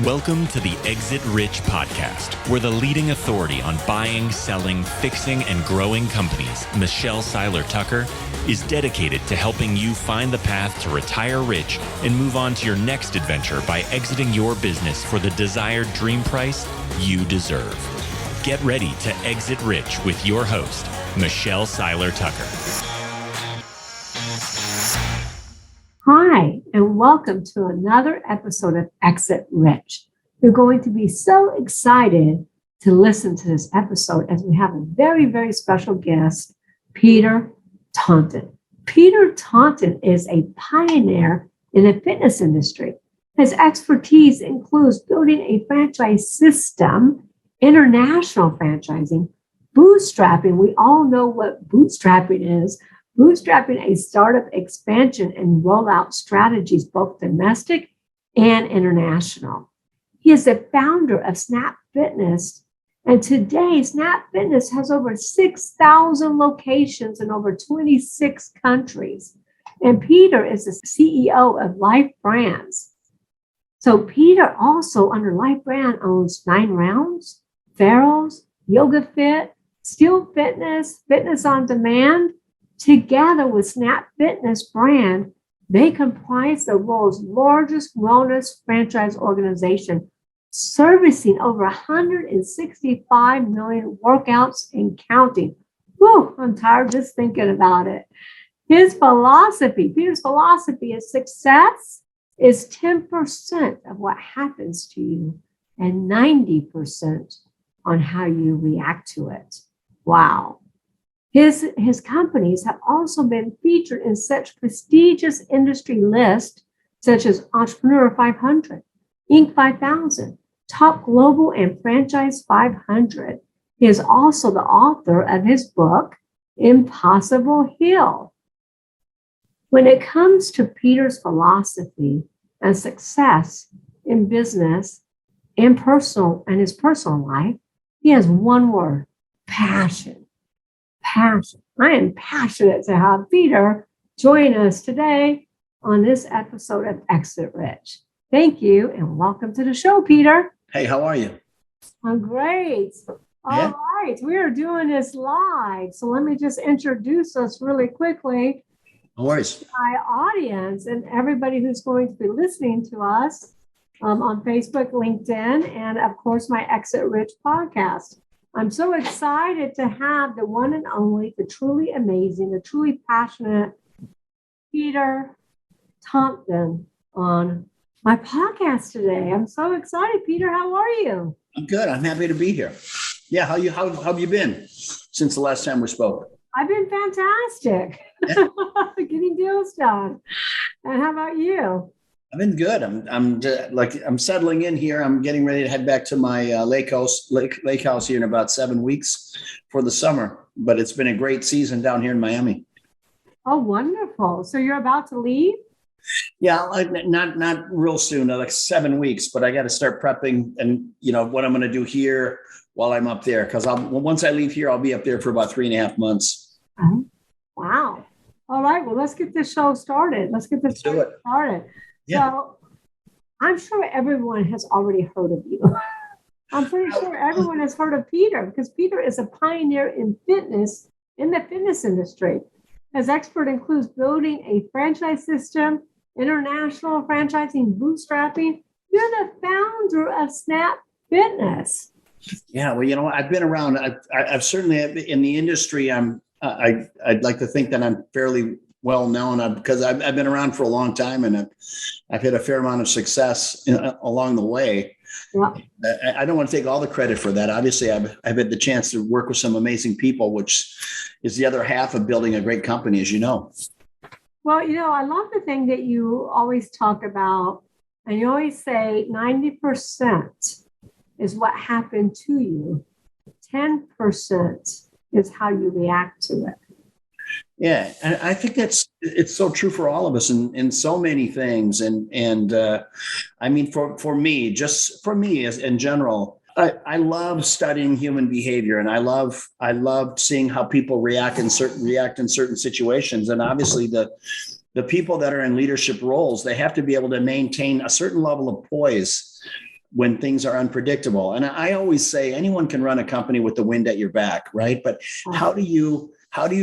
Welcome to the Exit Rich podcast, where the leading authority on buying, selling, fixing, and growing companies, Seiler Tucker, is dedicated to helping you find the path to retire rich and move on to your next adventure by exiting your business for the desired dream price you deserve. Get ready to exit rich with your host, Seiler Tucker. Hi, and welcome to another episode of Exit Rich. You're going to be so excited to listen to this episode as we have a very, very special guest, Peter Taunton. Peter Taunton is a pioneer in the fitness industry. His expertise includes building a franchise system, international franchising, bootstrapping. We all know what bootstrapping is. Bootstrapping a startup expansion and rollout strategies, both domestic and international. He is the founder of Snap Fitness, and today Snap Fitness has over 6,000 locations in over 26 countries. And Peter is the CEO of Life Brands. So Peter also under Life Brand owns 9 Rounds, Farrell's, Yoga Fit, Steel Fitness, Fitness on Demand. Together with Snap Fitness brand, they comprise the world's largest wellness franchise organization, servicing over 165 million workouts and counting. Whew, I'm tired just thinking about it. Peter's philosophy is success is 10% of what happens to you and 90% on how you react to it. Wow. His companies have also been featured in such prestigious industry lists such as Entrepreneur 500, Inc. 5000, Top Global and Franchise 500. He is also the author of his book, Impossible Hill. When it comes to Peter's philosophy and success in business and his personal life, he has one word: passion. Passion. I am passionate to have Peter join us today on this episode of Exit Rich. Thank you and welcome to the show, Peter. Hey, how are you? I'm great. All right, we are doing this live. So let me just introduce us really quickly. No worries. My audience and everybody who's going to be listening to us on Facebook, LinkedIn, and of course my Exit Rich podcast. I'm so excited to have the one and only, the truly amazing, the truly passionate Peter Taunton on my podcast today. I'm so excited. Peter, how are you? I'm good. I'm happy to be here. Yeah, how have you been since the last time we spoke? I've been fantastic. Yeah. Getting deals done. And how about you? I've been good. I'm settling in here. I'm getting ready to head back to my lake house here in about 7 weeks for the summer. But it's been a great season down here in Miami. Oh, wonderful! So you're about to leave? Yeah, not real soon, like 7 weeks. But I got to start prepping, and what I'm going to do here while I'm up there, because once I leave here, I'll be up there for about 3.5 months. Oh, wow! All right. Well, let's get this show started. Let's get this show started. Yeah. So I'm sure everyone has already heard of you. I'm pretty sure everyone has heard of Peter because Peter is a pioneer in fitness, in the fitness industry. His expert includes building a franchise system, international franchising, bootstrapping. You're the founder of Snap Fitness. Yeah, well, I've been around. I've certainly in the industry. I'd like to think that I'm fairly well known because I've been around for a long time and I've had a fair amount of success along the way. Yeah. I don't want to take all the credit for that. Obviously, I've had the chance to work with some amazing people, which is the other half of building a great company, as you know. Well, I love the thing that you always talk about, and you always say 90% is what happened to you. 10% is how you react to it. Yeah, and I think it's so true for all of us in so many things. And I mean, for me as in general, I love studying human behavior, and I love seeing how people react in certain situations. And obviously the people that are in leadership roles, they have to be able to maintain a certain level of poise when things are unpredictable. And I always say anyone can run a company with the wind at your back, right? But how do you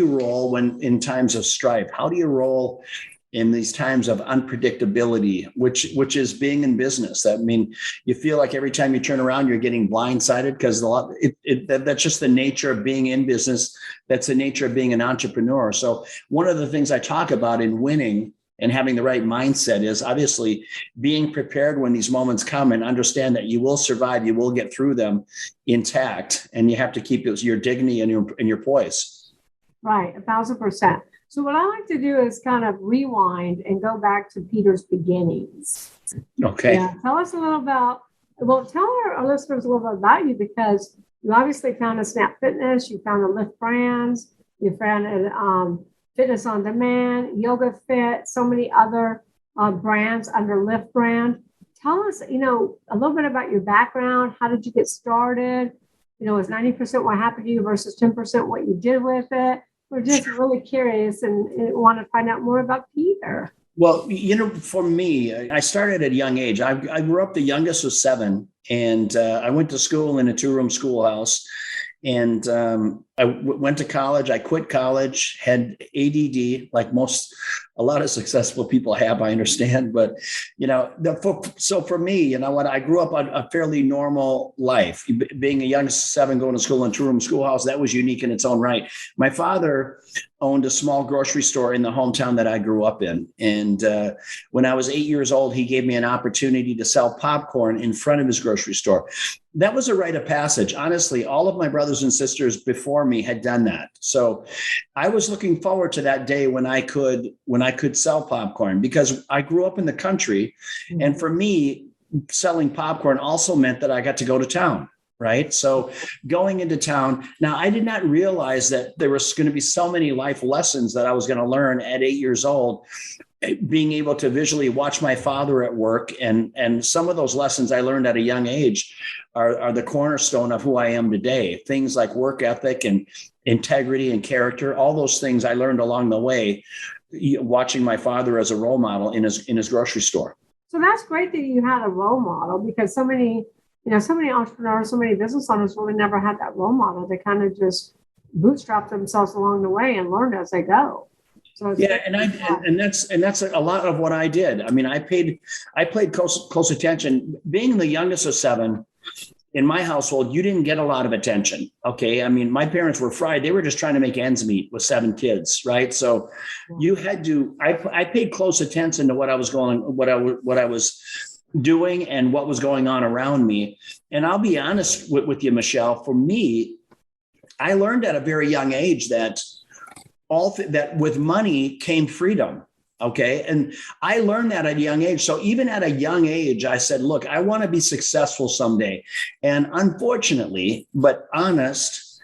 roll when in times of strife? How do you roll in these times of unpredictability, which is being in business? I mean, you feel like every time you turn around, you're getting blindsided because that's just the nature of being in business. That's the nature of being an entrepreneur. So one of the things I talk about in winning and having the right mindset is obviously being prepared when these moments come and understand that you will survive, you will get through them intact, and you have to keep your dignity and your poise. Right, 1,000%. So what I like to do is kind of rewind and go back to Peter's beginnings. Okay. Yeah, tell us a little about, well, tell our listeners a little bit about you, because you obviously founded Snap Fitness, you founded Lift Brands, you founded Fitness on Demand, Yoga Fit, so many other brands under Lift brand. Tell us, a little bit about your background. How did you get started? Is 90% what happened to you versus 10% what you did with it? We're just really curious and want to find out more about Peter. Well, for me, I started at a young age. I grew up the youngest of 7, and I went to school in a 2-room schoolhouse. And I went to college. I quit college, had ADD, like a lot of successful people have, I understand. But, so for me, I grew up a fairly normal life. Being a young 7, going to school in a 2-room schoolhouse, that was unique in its own right. My father owned a small grocery store in the hometown that I grew up in. And when I was 8 years old, he gave me an opportunity to sell popcorn in front of his grocery store. That was a rite of passage. Honestly, all of my brothers and sisters before me had done that. So I was looking forward to that day when I could sell popcorn, because I grew up in the country. And for me, selling popcorn also meant that I got to go to town. Right. So going into town, now I did not realize that there was going to be so many life lessons that I was going to learn at 8 years old, being able to visually watch my father at work. And some of those lessons I learned at a young age are the cornerstone of who I am today. Things like work ethic and integrity and character, all those things I learned along the way, watching my father as a role model in his grocery store. So that's great that you had a role model, because so many entrepreneurs, so many business owners really never had that role model. They kind of just bootstrap themselves along the way and learned as they go. So yeah, and that's a lot of what I did. I mean, I paid close attention. Being the youngest of 7 in my household, you didn't get a lot of attention. Okay, I mean, my parents were fried; they were just trying to make ends meet with 7 kids, right? So you had to. I paid close attention to what I was doing and what was going on around me. And I'll be honest with you, Michelle. For me, I learned at a very young age that that with money came freedom. Okay. And I learned that at a young age. So even at a young age, I said, look, I want to be successful someday. And unfortunately, but honest,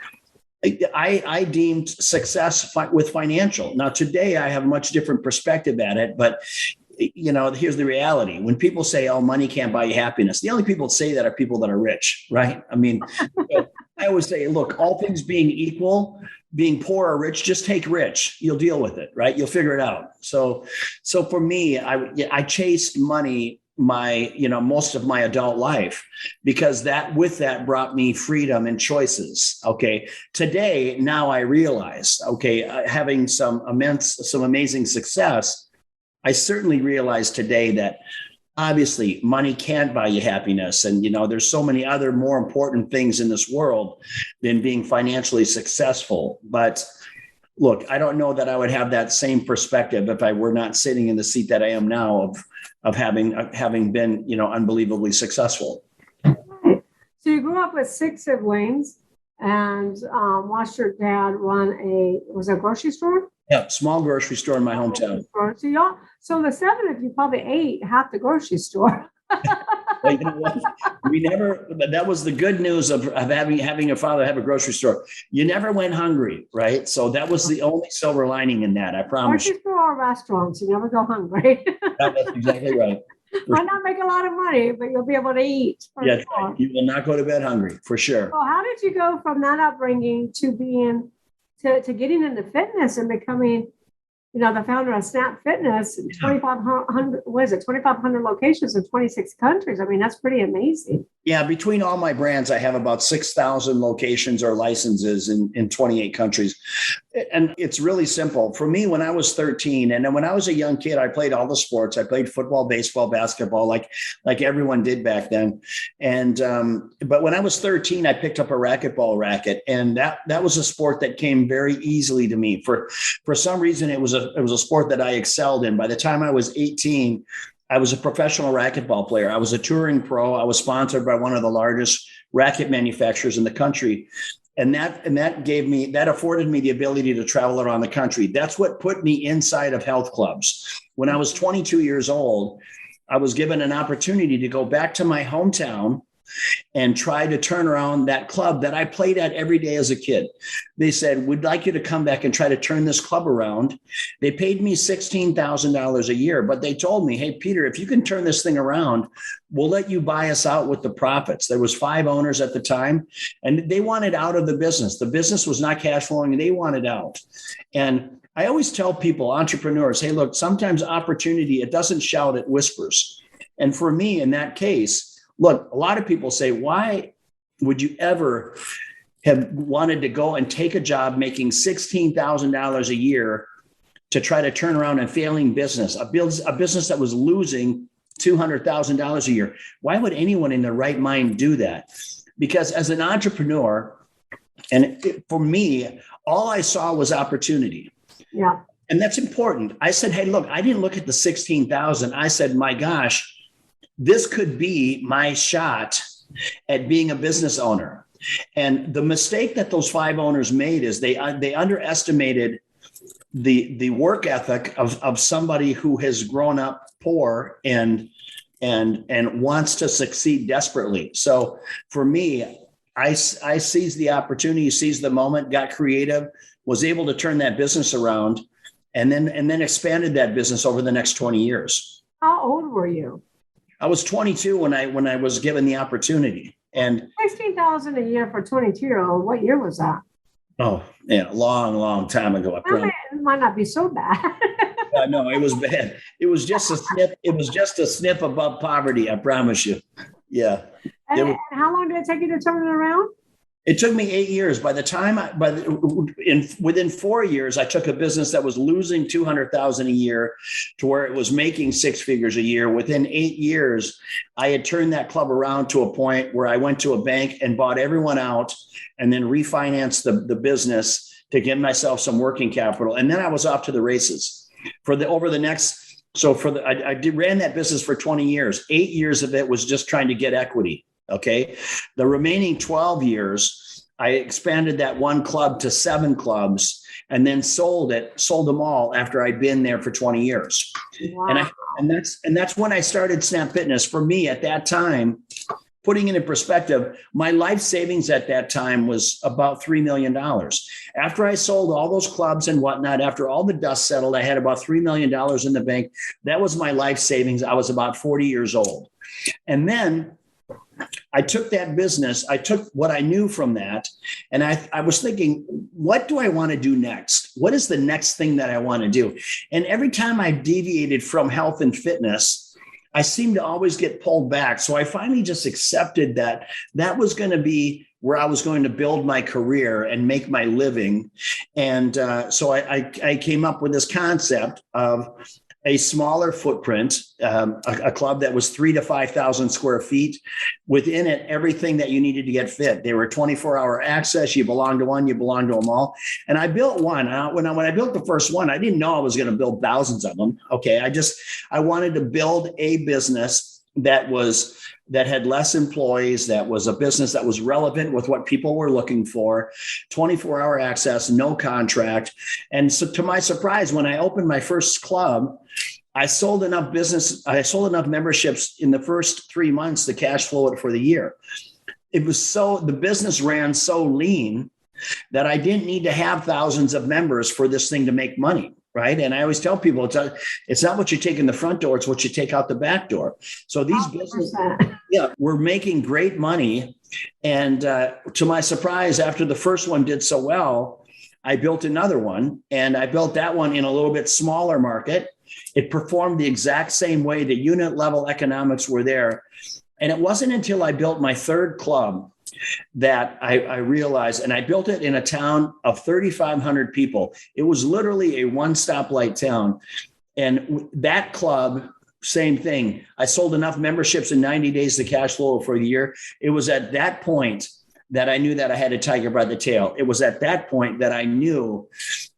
I deemed success with financial. Now, today I have a much different perspective at it, but here's the reality. When people say, oh, money can't buy you happiness, the only people that say that are people that are rich, right? I mean, I always say, look, all things being equal, being poor or rich, just take rich. You'll deal with it, right? You'll figure it out. So for me, I chased money most of my adult life, because that brought me freedom and choices. Okay. Today, now I realize, having some amazing success, I certainly realize today that obviously money can't buy you happiness. And, there's so many other more important things in this world than being financially successful. But look, I don't know that I would have that same perspective if I were not sitting in the seat that I am now of having been, unbelievably successful. Right. So you grew up with 6 siblings and watched your dad run a grocery store? Yeah, small grocery store in my hometown. So the 7 of you probably ate half the grocery store. Well, you know what? That was the good news of having a father have a grocery store. You never went hungry, right? So that was the only silver lining in that, I promise. Grocery store or restaurants, you never go hungry. That's exactly right. Might not make a lot of money, but you'll be able to eat. Yeah, right. You will not go to bed hungry, for sure. So how did you go from that upbringing to getting into fitness and becoming the founder of Snap Fitness, 2,500, what is it, 2,500 locations in 26 countries. I mean, that's pretty amazing. Yeah, between all my brands, I have about 6,000 locations or licenses in 28 countries. And it's really simple. For me, when I was 13, and then when I was a young kid, I played all the sports. I played football, baseball, basketball, like everyone did back then. And but when I was 13, I picked up a racquetball racket, and that was a sport that came very easily to me. For some reason, it was a sport that I excelled in. By the time I was 18, I was a professional racquetball player. I was a touring pro. I was sponsored by one of the largest racket manufacturers in the country. And that afforded me the ability to travel around the country. That's what put me inside of health clubs. When I was 22 years old, I was given an opportunity to go back to my hometown and try to turn around that club that I played at every day as a kid. They said, we'd like you to come back and try to turn this club around. They paid me $16,000 a year, but they told me, hey, Peter, if you can turn this thing around, we'll let you buy us out with the profits. There was 5 owners at the time, and they wanted out of the business. The business was not cash flowing, and they wanted out. And I always tell people, entrepreneurs, hey, look, sometimes opportunity, it doesn't shout, it whispers. And for me, in that case, look, a lot of people say, why would you ever have wanted to go and take a job making $16,000 a year to try to turn around a failing business, a business that was losing $200,000 a year? Why would anyone in their right mind do that? Because as an entrepreneur, and for me, all I saw was opportunity. Yeah. And that's important. I said, hey, look, I didn't look at the 16,000. I said, my gosh, this could be my shot at being a business owner. And the mistake that those 5 owners made is they underestimated the work ethic of somebody who has grown up poor and wants to succeed desperately. So for me, I seized the opportunity, seized the moment, got creative, was able to turn that business around, and then expanded that business over the next 20 years. How old were you? I was 22 when I was given the opportunity. And $16,000 a year for a 22-year-old. What year was that? Oh, yeah, long time ago. It might not be so bad. No, it was bad. It was just a snip. It was just a snip above poverty. I promise you. Yeah. And how long did it take you to turn it around? It took me 8 years. Within 4 years, I took a business that was losing $200,000 a year to where it was making 6 figures a year. Within 8 years, I had turned that club around to a point where I went to a bank and bought everyone out and then refinanced the business to get myself some working capital. And then I was off to the races I ran that business for 20 years. 8 years of it was just trying to get equity. Okay. The remaining 12 years, I expanded that one club to 7 clubs and then sold them all after I'd been there for 20 years. Wow. And that's when I started Snap Fitness. For me at that time, putting it in perspective, my life savings at that time was about $3 million. After I sold all those clubs and whatnot, after all the dust settled, I had about $3 million in the bank. That was my life savings. I was about 40 years old. And then I took that business, I took what I knew from that, and I was thinking, what do I want to do next? What is the next thing that I want to do? And every time I deviated from health and fitness, I seemed to always get pulled back. So I finally just accepted that was going to be where I was going to build my career and make my living. And so I came up with this concept of a smaller footprint, a club that was 3,000 to 5,000 square feet. Within it, everything that you needed to get fit. They were 24-hour access. You belong to one, you belong to them all. And I built one. When I built the first one, I didn't know I was going to build thousands of them. Okay, I wanted to build a business that had less employees, that was a business that was relevant with what people were looking for, 24-hour access, no contract. And so to my surprise, when I opened my first club, I sold enough memberships in the first 3 months to cash flow it for the year. The business ran so lean that I didn't need to have thousands of members for this thing to make money. Right. And I always tell people it's not what you take in the front door, it's what you take out the back door. So these businesses, we're making great money. And to my surprise, after the first one did so well, I built another one, and I built that one in a little bit smaller market. It performed the exact same way. The unit level economics were there. And it wasn't until I built my third club that I realized, and I built it in a town of 3,500 people. It was literally a one stoplight town. And that club, same thing. I sold enough memberships in 90 days to cash flow for the year. It was at that point that I knew that I had a tiger by the tail. It was at that point that I knew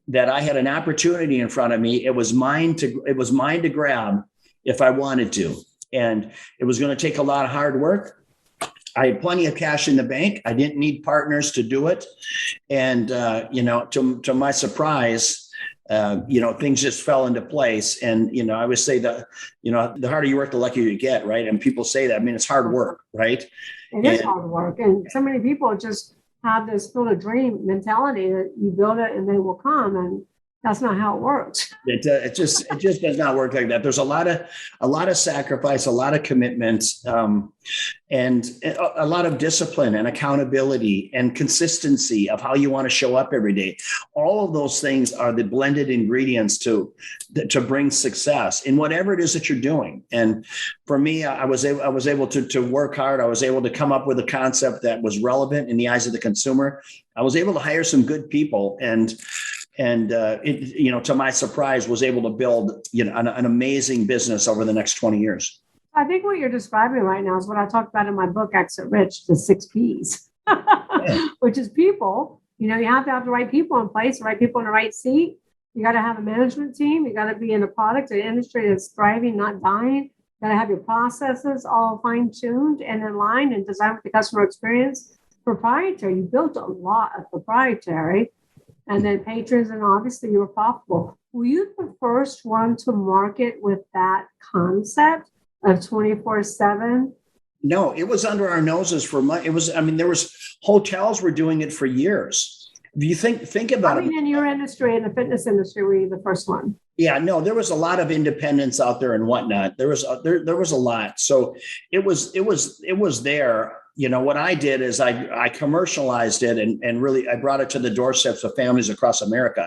that I had an opportunity in front of me. It was mine to grab if I wanted to. And it was going to take a lot of hard work. I had plenty of cash in the bank. I didn't need partners to do it. And, to my surprise, things just fell into place. And, I would say that, the harder you work, the luckier you get, right? And people say that. I mean, it's hard work, right? It is hard work. And so many people just have this field of dream mentality that you build it and they will come. And that's not how it works. It just does not work like that. There's a lot of sacrifice, a lot of commitment, and a lot of discipline and accountability and consistency of how you want to show up every day. All of those things are the blended ingredients to bring success in whatever it is that you're doing. And for me, I was able to work hard. I was able to come up with a concept that was relevant in the eyes of the consumer. I was able to hire some good people, and to my surprise, was able to build an amazing business over the next 20 years. I think what you're describing right now is what I talked about in my book, Exit Rich, the 6 Ps, which is people. You have to have the right people in place, the right people in the right seat. You got to have a management team. You got to be in a product, an industry that's thriving, not dying. You got to have your processes all fine-tuned and in line and designed with the customer experience. Proprietary, you built a lot of proprietary. And then patrons, and obviously you were profitable. Were you the first one to market with that concept of 24/7? No, it was under our noses for months. There was hotels were doing it for years. If you think about it. In your industry, in the fitness industry, were you the first one? Yeah, no, there was a lot of independents out there and whatnot. There was a lot. So it was there. What I did is I commercialized it and really I brought it to the doorsteps of families across America.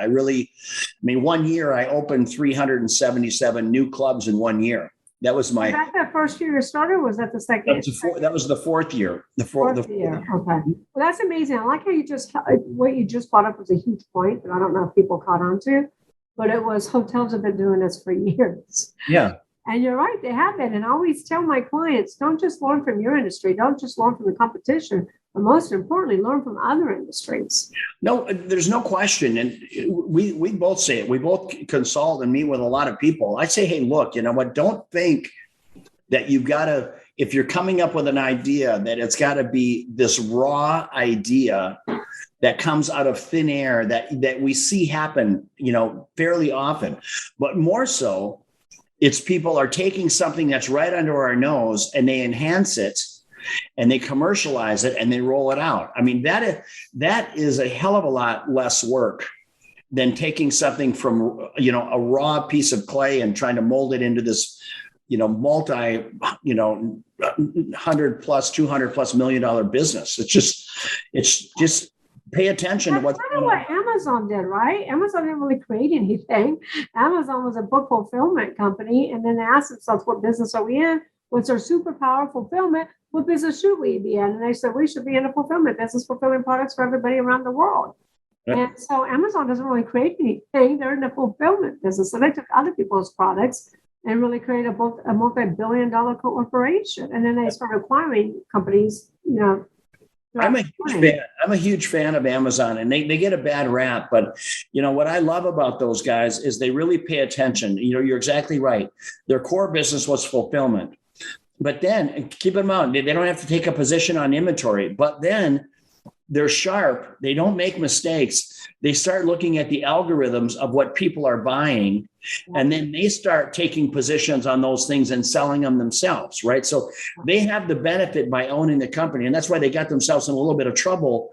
1 year I opened 377 new clubs in 1 year. That was my. Was that the first year you started? Or was that the second? That was the fourth year. The fourth year. Okay. Well, that's amazing. I like how what you just brought up was a huge point that I don't know if people caught on to, but it was hotels have been doing this for years. Yeah. And you're right, they have been. And I always tell my clients, don't just learn from your industry. Don't just learn from the competition. But most importantly, learn from other industries. No, there's no question. And we both say it. We both consult and meet with a lot of people. I say, hey, look, you know what? Don't think that you've got to, if you're coming up with an idea, that it's got to be this raw idea that comes out of thin air that we see happen, fairly often. But more so, it's people are taking something that's right under our nose and they enhance it and they commercialize it and they roll it out. That is a hell of a lot less work than taking something from, a raw piece of clay and trying to mold it into this, multi, $100+ $200+ million business. It's just pay attention to what's going on. What Amazon did, right? Amazon didn't really create anything. Amazon was a book fulfillment company, and then they asked themselves, what business are we in? What's our superpower fulfillment? What business should we be in? And they said, we should be in a fulfillment business, fulfilling products for everybody around the world. Right. And so Amazon doesn't really create anything. They're in the fulfillment business. So they took other people's products and really created a multi-billion-dollar corporation. And then they started acquiring companies, I'm a huge fan of Amazon, and they get a bad rap, but what I love about those guys is they really pay attention. You're exactly right. Their core business was fulfillment, but then keep in mind, they don't have to take a position on inventory, but then they're sharp. They don't make mistakes. They start looking at the algorithms of what people are buying, and then they start taking positions on those things and selling them themselves, right? So they have the benefit by owning the company, and that's why they got themselves in a little bit of trouble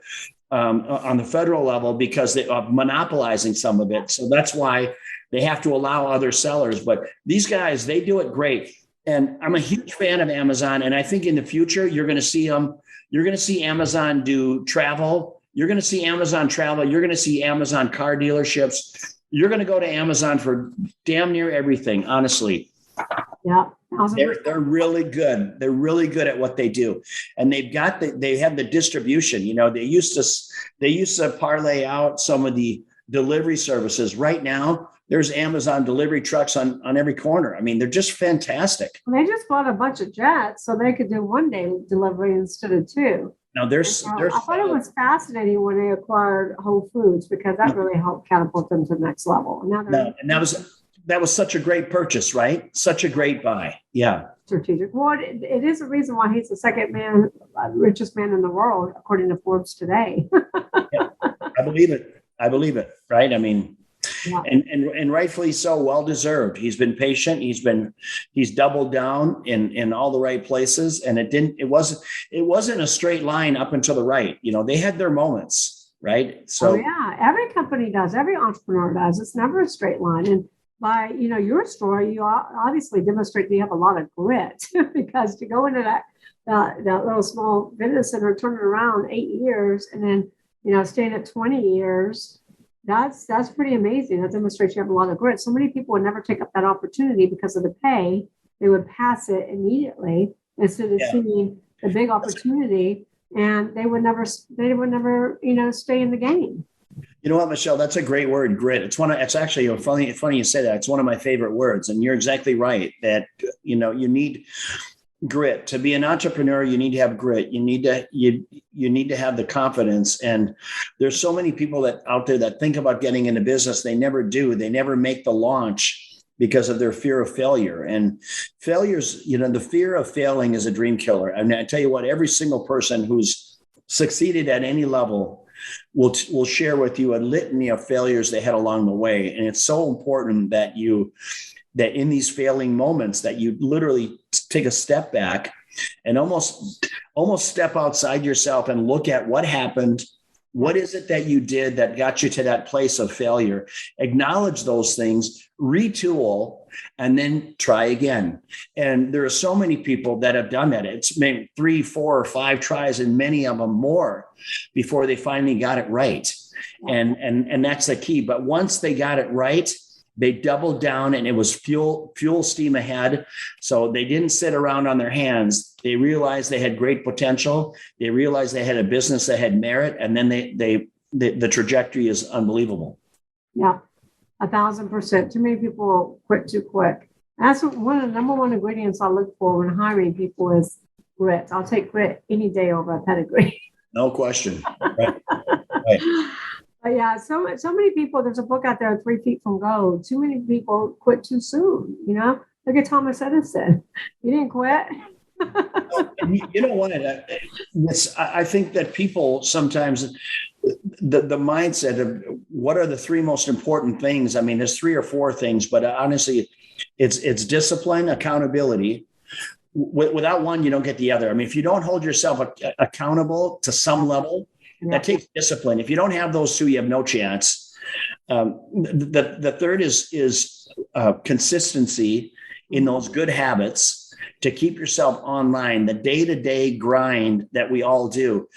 on the federal level because they are monopolizing some of it. So that's why they have to allow other sellers. But these guys, they do it great. And I'm a huge fan of Amazon, and I think in the future you're going to see Amazon do travel You're going to see Amazon travel. You're going to see Amazon car dealerships. You're going to go to Amazon for damn near everything, honestly. Yeah. They're really good. They're really good at what they do. And they have the distribution. They used to parlay out some of the delivery services. Right now, there's Amazon delivery trucks on every corner. I mean, they're just fantastic. They just bought a bunch of jets so they could do one day delivery instead of two. Now I thought it was fascinating when they acquired Whole Foods, because that really helped catapult them to the next level. And that was such a great purchase, right? Such a great buy. Yeah. Strategic. Well, it is a reason why he's the second richest man in the world, according to Forbes today. Yeah, I believe it. Right. I mean, yeah. And rightfully so, well-deserved. He's been patient. He's doubled down in all the right places. And it wasn't a straight line up and to the right. They had their moments, right? So yeah, every company does, every entrepreneur does. It's never a straight line. And by, your story, you obviously demonstrate that you have a lot of grit, because to go into that little small business center, turn it around 8 years, and then, staying at 20 years, that's pretty amazing. That demonstrates you have a lot of grit. So many people would never take up that opportunity because of the pay. They would pass it immediately instead of seeing the big opportunity, and they would never, stay in the game. You know what, Michelle, that's a great word, grit. It's actually funny you say that. It's one of my favorite words. And you're exactly right that, you need grit. To be an entrepreneur, you need to have grit. You need to have the confidence. And there's so many people out there that think about getting into business. They never do. They never make the launch because of their fear of failure. And failures, the fear of failing is a dream killer. And I tell you what, every single person who's succeeded at any level will share with you a litany of failures they had along the way. And it's so important that in these failing moments that you literally take a step back and almost step outside yourself and look at what happened. What is it that you did that got you to that place of failure? Acknowledge those things, retool, and then try again. And there are so many people that have done that. It's maybe 3, 4, or 5 tries, and many of them more before they finally got it right. And that's the key. But once they got it right, they doubled down, and it was full steam ahead. So they didn't sit around on their hands. They realized they had great potential. They realized they had a business that had merit, and then the trajectory is unbelievable. Yeah, 1,000%. Too many people quit too quick. That's one of the number one ingredients I look for when hiring people is grit. I'll take grit any day over a pedigree. No question. Right. But yeah, so many people, there's a book out there, 3 Feet from Gold. Too many people quit too soon, Look at Thomas Edison. He didn't quit. You know what? I think that people sometimes, the mindset of what are the 3 most important things? I mean, there's 3 or 4 things, but honestly, it's discipline, accountability. Without one, you don't get the other. I mean, if you don't hold yourself accountable to some level, that takes discipline. If you don't have those 2, you have no chance. The third is consistency in those good habits to keep yourself online, the day-to-day grind that we all do.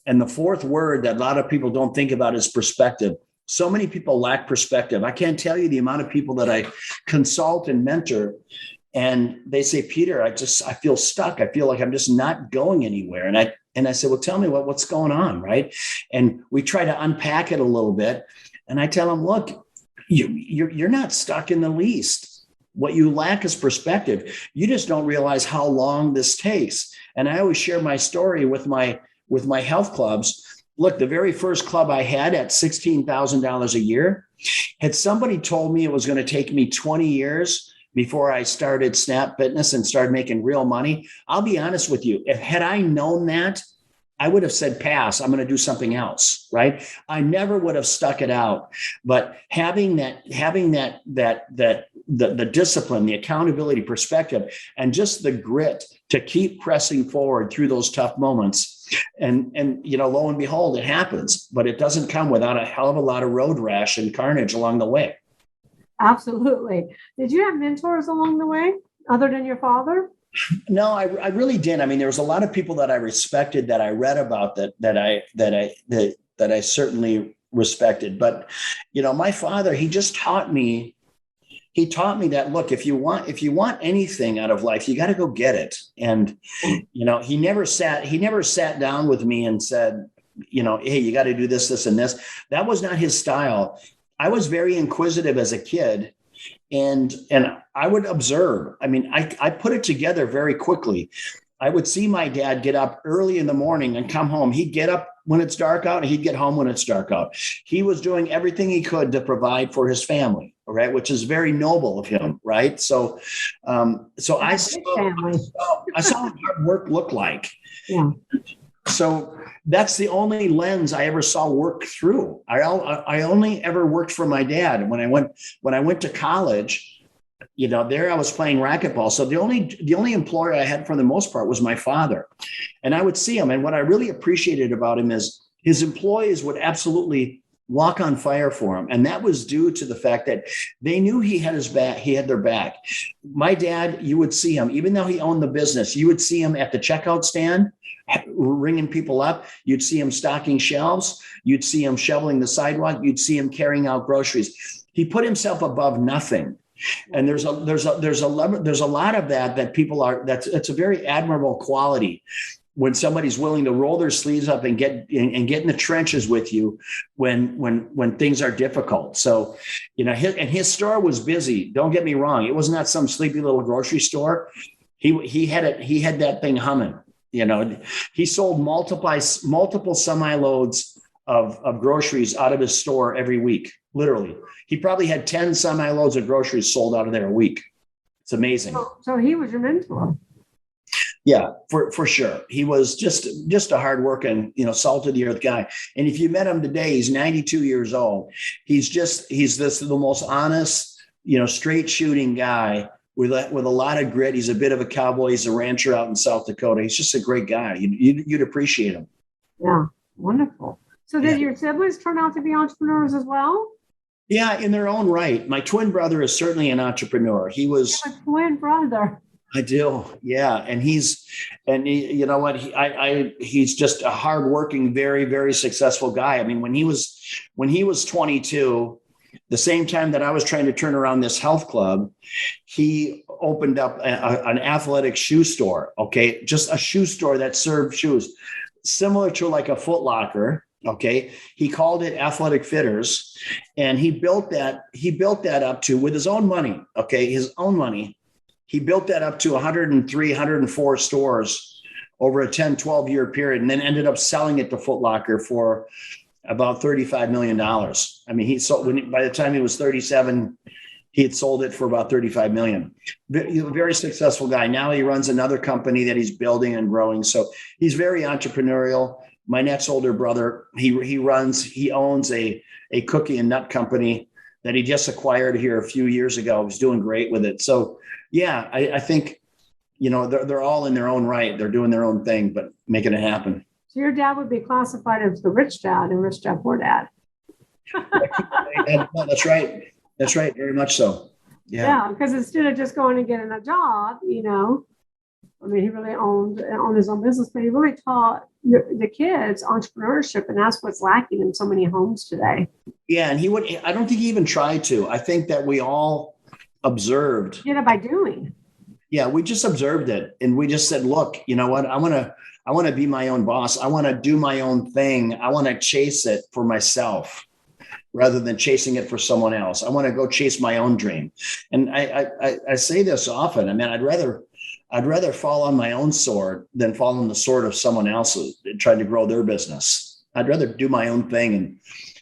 And the 4th word that a lot of people don't think about is perspective. So many people lack perspective. I can't tell you the amount of people that I consult and mentor, and they say, Peter, I feel stuck. I feel like I'm just not going anywhere. And I said, well, tell me what's going on, right? And we try to unpack it a little bit. And I tell them, look, you're not stuck in the least. What you lack is perspective. You just don't realize how long this takes. And I always share my story with my health clubs. Look, the very first club I had at $16,000 a year, had somebody told me it was going to take me 20 years before I started Snap Fitness and started making real money, I'll be honest with you. Had I known that, I would have said, pass, I'm going to do something else, right? I never would have stuck it out. But having the discipline, the accountability, perspective, and just the grit to keep pressing forward through those tough moments. And lo and behold, it happens, but it doesn't come without a hell of a lot of road rash and carnage along the way. Absolutely. Did you have mentors along the way other than your father? No, I really didn't. I mean, there was a lot of people that I respected that I read about that that I certainly respected. But, my father, he taught me that, look, if you want anything out of life, you got to go get it. And, he never sat down with me and said, hey, you got to do this, this, and this. That was not his style. I was very inquisitive as a kid, and I would observe. I mean, I put it together very quickly. I would see my dad get up early in the morning and come home. He'd get up when it's dark out, and he'd get home when it's dark out. He was doing everything he could to provide for his family, right? Which is very noble of him, right? So I saw what hard work looked like. Yeah. So that's the only lens I ever saw work through. I only ever worked for my dad. When I went to college, there I was playing racquetball. So the only employer I had for the most part was my father. And I would see him. And what I really appreciated about him is his employees would absolutely walk on fire for him. And that was due to the fact that they knew he had his back. He had their back. My dad, you would see him, even though he owned the business, you would see him at the checkout stand, ringing people up. You'd see him stocking shelves. You'd see him shoveling the sidewalk. You'd see him carrying out groceries. He put himself above nothing. And there's a lot of that people are, it's a very admirable quality when somebody's willing to roll their sleeves up and get in the trenches with you when things are difficult. So, his store was busy. Don't get me wrong. It was not some sleepy little grocery store. He had that thing humming. He sold multiple semi-loads of groceries out of his store every week. Literally, he probably had 10 semi-loads of groceries sold out of there a week. It's amazing. So he was your mentor. Yeah, for sure. He was just a hardworking, salt of the earth guy. And if you met him today, he's 92 years old. He's the most honest, straight shooting guy with a lot of grit. He's a bit of a cowboy. He's a rancher out in South Dakota. He's just a great guy. You'd appreciate him. Yeah, wonderful. So did your siblings turn out to be entrepreneurs as well? Yeah, in their own right. My twin brother is certainly an entrepreneur. He was a twin brother. I do. Yeah. And he's just a hardworking, very, very successful guy. I mean, when he was 22, the same time that I was trying to turn around this health club, he opened up an athletic shoe store. Okay. Just a shoe store that served shoes, similar to like a Foot Locker. Okay. He called it Athletic Fitters, and he built that up to, with his own money. Okay. His own money. He built that up to 103, 104 stores over a 10, 12-year period, and then ended up selling it to Foot Locker for about $35 million. I mean, by the time he was 37, he had sold it for about $35 million. Very successful guy. Now he runs another company that he's building and growing. So he's very entrepreneurial. My next older brother, he owns a cookie and nut company that he just acquired here a few years ago. He's doing great with it. So yeah, I think, they're all in their own right. They're doing their own thing, but making it happen. So your dad would be classified as the rich dad and rich dad poor dad. No, that's right. That's right. Very much so. Yeah, because instead of just going and getting a job, he really owned his own business, but he really taught the kids entrepreneurship, and that's what's lacking in so many homes today. Yeah, and I don't think he even tried to. I think that we all observed. By doing. Yeah, we just observed it, and we just said, look, you know what? I want to be my own boss. I want to do my own thing. I want to chase it for myself rather than chasing it for someone else. I want to go chase my own dream. And I say this often. I mean, I'd rather fall on my own sword than fall on the sword of someone else's trying to grow their business. I'd rather do my own thing and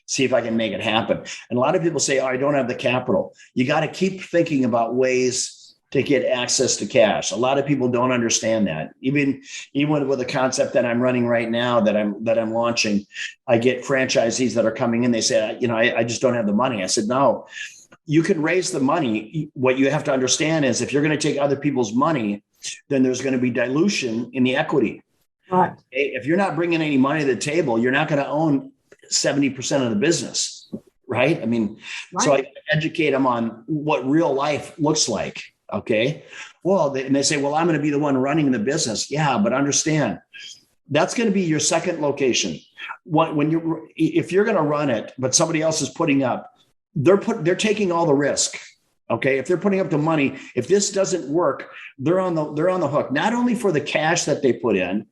see if I can make it happen. And a lot of people say, I don't have the capital. You got to keep thinking about ways to get access to cash. A lot of people don't understand that. Even with the concept that I'm running right now, that I'm launching, I get franchisees that are coming in. They say, I just don't have the money. I said, no, you can raise the money. What you have to understand is if you're going to take other people's money, then there's going to be dilution in the equity. Right. If you're not bringing any money to the table, you're not going to own 70% of the business. Right. I mean, right. So I educate them on what real life looks like. Okay. Well, and they say, well, I'm going to be the one running the business. Yeah. But understand, That's going to be your second location. If you're going to run it, but somebody else is putting up, they're taking all the risk. Okay. If they're putting up the money, if this doesn't work, they're on the hook, not only for the cash that they put in,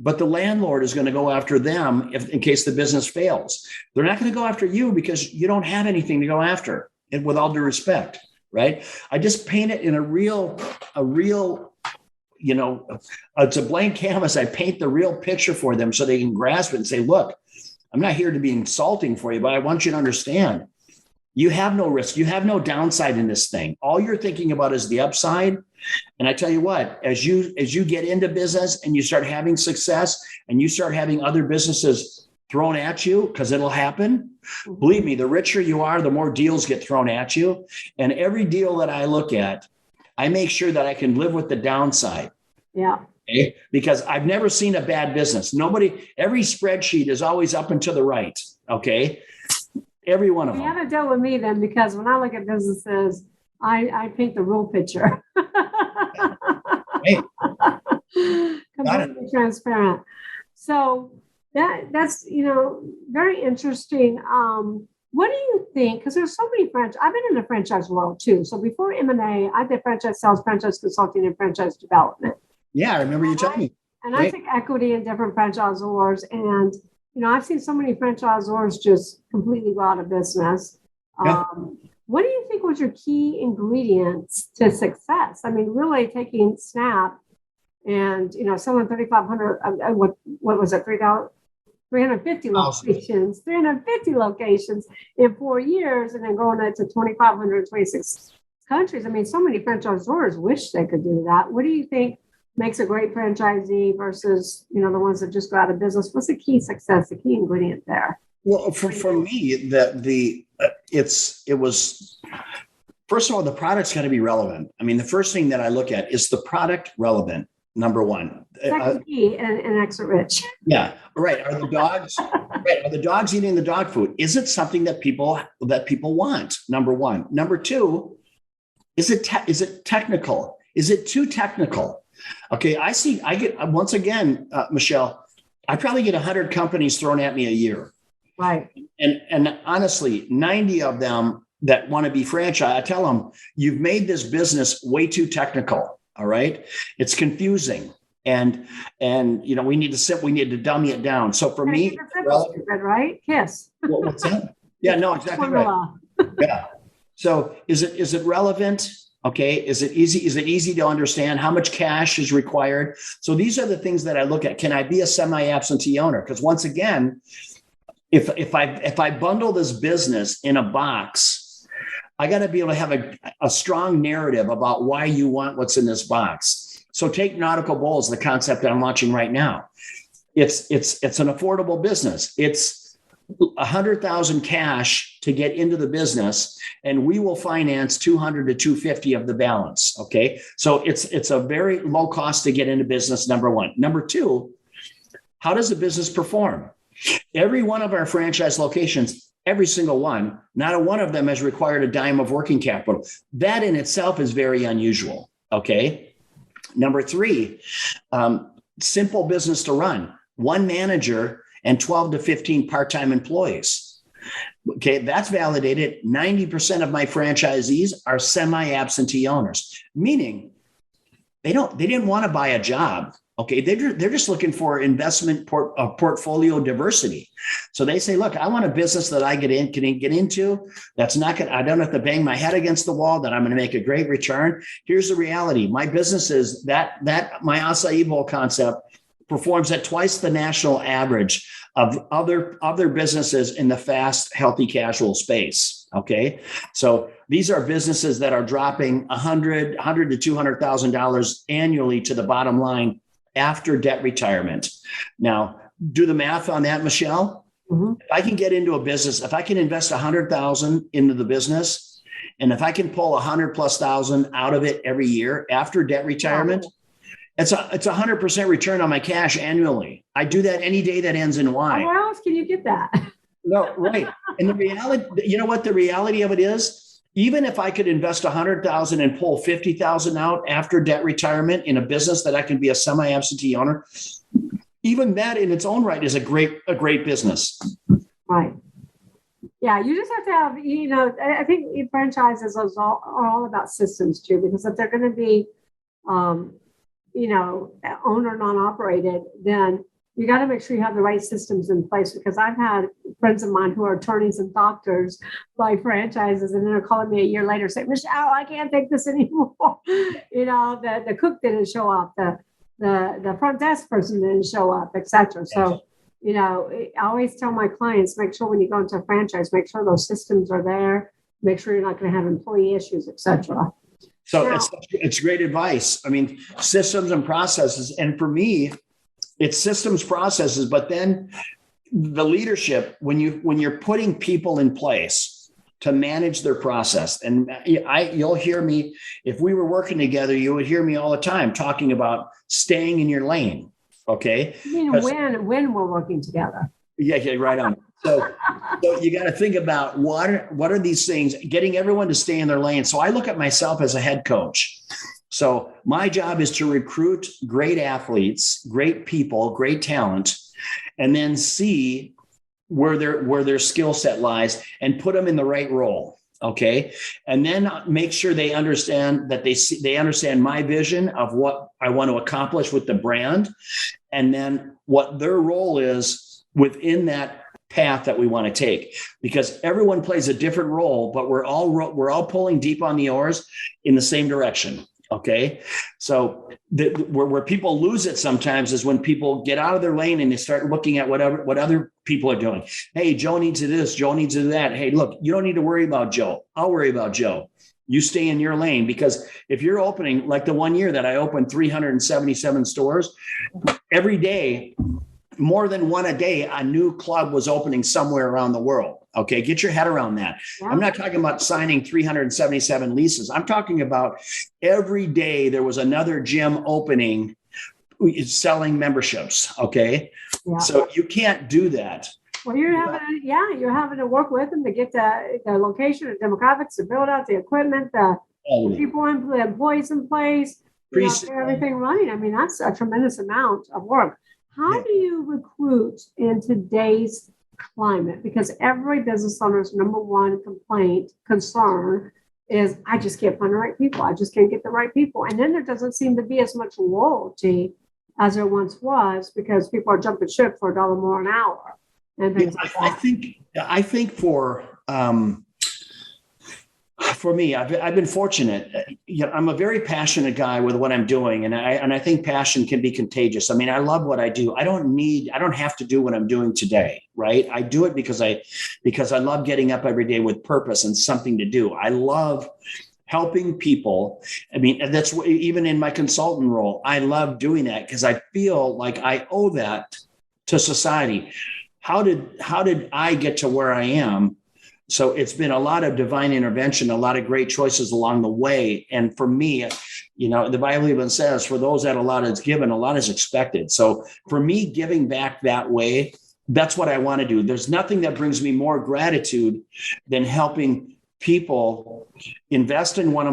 but the landlord is going to go after them in case the business fails. They're not going to go after you because you don't have anything to go after, and with all due respect, right? I just paint it in a real, it's a blank canvas. I paint the real picture for them so they can grasp it and say, look, I'm not here to be insulting for you, but I want you to understand you have no risk. You have no downside in this thing. All you're thinking about is the upside. And I tell you what, as you get into business and you start having success and you start having other businesses thrown at you, because it'll happen. Believe me, the richer you are, the more deals get thrown at you. And every deal that I look at, I make sure that I can live with the downside. Yeah. Okay? Because I've never seen a bad business. Every spreadsheet is always up and to the right. Okay. Every one of them. You have to deal with me then, because when I look at businesses, I paint the real picture. Hey. Completely transparent. So that's very interesting. What do you think? Because there's so many I've been in the franchise world too. So before M&A, I did franchise sales, franchise consulting, and franchise development. Yeah, I remember you telling me. And I took equity in different franchisors, and I've seen so many franchisors just completely go out of business. Yeah. What do you think was your key ingredients to success? I mean, really taking Snap and, selling 3,500, what was it, 350 locations in 4 years, and then growing it to 2,526 countries. I mean, so many franchisors wish they could do that. What do you think makes a great franchisee versus, the ones that just go out of business? What's the key success, the key ingredient there? Well, for me, it was, first of all, the product's got to be relevant. I mean, the first thing that I look at is the product relevant, number one. Second key and exit rich. Yeah, right. Are the dogs eating the dog food? Is it something that people want? Number one. Number two, is it technical? Is it too technical? Okay, I get, once again, Michelle, I probably get 100 companies thrown at me a year. Right. And honestly, 90 of them that want to be franchise, I tell them, you've made this business way too technical. All right. It's confusing. And we need to dummy it down. So for me, right? Kiss. What's that? Yeah, no, exactly right. Yeah. So is it relevant? Okay. Is it easy? Is it easy to understand? How much cash is required? So these are the things that I look at. Can I be a semi-absentee owner? Because once again, if I bundle this business in a box, I got to be able to have a strong narrative about why you want what's in this box. So take Nautical Bowls, the concept that I'm launching right now. It's an affordable business. It's 100,000 cash to get into the business, and we will finance 200 to 250 of the balance. Okay. So it's a very low cost to get into business. Number one. Number two, how does the business perform? Every one of our franchise locations, every single one, not a one of them has required a dime of working capital. That in itself is very unusual. Okay. Number three, simple business to run. One manager and 12 to 15 part-time employees. Okay, that's validated. 90% of my franchisees are semi-absentee owners, meaning they didn't want to buy a job. Okay, they're just looking for investment portfolio diversity. So they say, look, I want a business that I can get into. That's not going. I don't have to bang my head against the wall. That I'm going to make a great return. Here's the reality: my business is that my acai bowl concept performs at twice the national average of other businesses in the fast, healthy, casual space. Okay, so these are businesses that are dropping $100 to $200,000 annually to the bottom line after debt retirement. Now, do the math on that, Michelle. Mm-hmm. If I can get into a business, if I can invest $100,000 into the business, and if I can pull $100,000+ out of it every year after debt retirement, it's a 100% return on my cash annually. I do that any day that ends in Y. Where else can you get that? No, right. And the reality, you know what the reality of it is? Even if I could invest $100,000 and pull $50,000 out after debt retirement in a business that I can be a semi-absentee owner, even that in its own right is a great business. Right. Yeah, you just have to have, I think franchises are all about systems too, because if they're going to be, owner non-operated, then you got to make sure you have the right systems in place, because I've had friends of mine who are attorneys and doctors buy franchises, and then they're calling me a year later saying, Michelle, I can't take this anymore. The cook didn't show up, the front desk person didn't show up, etc. So, I always tell my clients, make sure when you go into a franchise, make sure those systems are there, make sure you're not going to have employee issues, etc. So it's great advice. I mean, systems and processes. And for me, it's systems, processes, but then the leadership, when you're putting people in place to manage their process. And you'll hear me, if we were working together, you would hear me all the time talking about staying in your lane. Okay. I mean, when we're working together. Yeah, right on. So you got to think about what are these things, getting everyone to stay in their lane. So I look at myself as a head coach. So my job is to recruit great athletes, great people, great talent, and then see where their skill set lies and put them in the right role. Okay. And then make sure they understand that they understand my vision of what I want to accomplish with the brand, and then what their role is within that path that we want to take, because everyone plays a different role, but we're all pulling deep on the oars in the same direction. Okay. So where people lose it sometimes is when people get out of their lane and they start looking at what other people are doing. Hey, Joe needs to do this. Joe needs to do that. Hey, look, you don't need to worry about Joe. I'll worry about Joe. You stay in your lane, because if you're opening, like the one year that I opened 377 stores, every day, more than one a day, a new club was opening somewhere around the world. Okay. Get your head around that. Yeah. I'm not talking about signing 377 leases. I'm talking about every day there was another gym opening, selling memberships. Okay. Yeah. So you can't do that. Well, you're having to work with them to get the location, the demographics, to build out the equipment, the people, the employees in place, everything running. I mean, that's a tremendous amount of work. How do you recruit in today's climate? Because every business owner's number one concern is, I just can't find the right people. I just can't get the right people. And then there doesn't seem to be as much loyalty as there once was, because people are jumping ship for $1 more an hour and things like that. I think for me, I've been fortunate. I'm a very passionate guy with what I'm doing, and I think passion can be contagious. I mean, I love what I do. I don't have to do what I'm doing today, right? I do it because I love getting up every day with purpose and something to do. I love helping people. I mean, that's even in my consultant role. I love doing that because I feel like I owe that to society. How did I get to where I am? So it's been a lot of divine intervention, a lot of great choices along the way. And for me, the Bible even says, for those that a lot is given, a lot is expected. So for me, giving back that way, that's what I want to do. There's nothing that brings me more gratitude than helping people invest in one of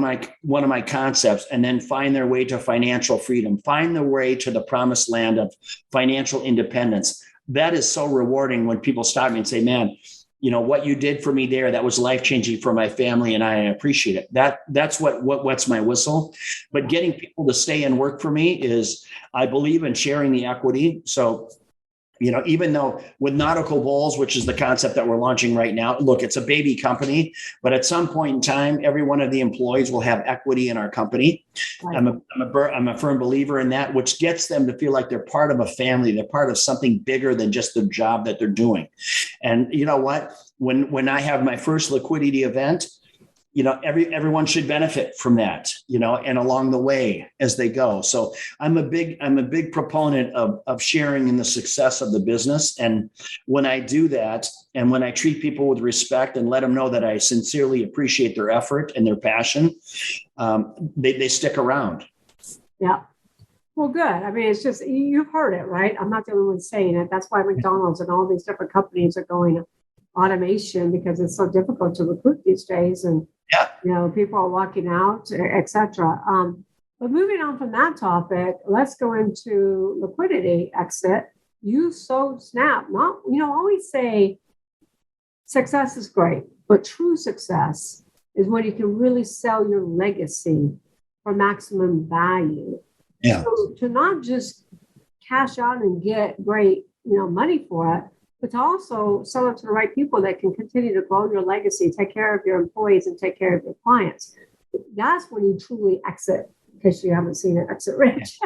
my concepts and then find their way to financial freedom, find their way to the promised land of financial independence. That is so rewarding when people stop me and say, man, what you did for me there, that was life-changing for my family, and I appreciate it. That's what wets my whistle. But getting people to stay and work for me is, I believe in sharing the equity. So, even though with Nautical Bowls, which is the concept that we're launching right now, look, it's a baby company, but at some point in time, every one of the employees will have equity in our company. Right. I'm a firm believer in that, which gets them to feel like they're part of a family. They're part of something bigger than just the job that they're doing. And you know what? When I have my first liquidity event, everyone should benefit from that, and along the way as they go. So I'm a big proponent of sharing in the success of the business. And when I do that, and when I treat people with respect and let them know that I sincerely appreciate their effort and their passion, they stick around. Yeah. Well, good. I mean, it's just, you've heard it, right? I'm not the only one saying it. That's why McDonald's and all these different companies are going automation, because it's so difficult to recruit these days. And people are walking out, etc. But moving on from that topic, let's go into liquidity exit. you sold Snap. Not, always say success is great, but true success is when you can really sell your legacy for maximum value. Yeah. So to not just cash out and get great, money for it, but to also sell it to the right people that can continue to grow your legacy, take care of your employees and take care of your clients. That's when you truly exit, in case you haven't seen it, exit rich.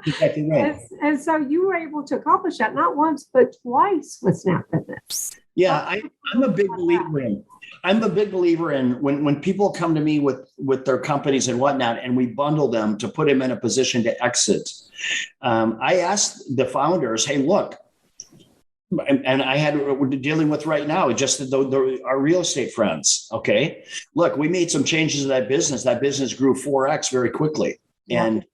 Exactly right. And so you were able to accomplish that not once, but twice with Snap Fitness. Yeah, I'm a big believer in. I'm a big believer in when people come to me with their companies and whatnot, and we bundle them to put them in a position to exit. I asked the founders, "Hey, look," and we're dealing with right now just our real estate friends. Okay, look, we made some changes to that business. That business grew 4x very quickly, and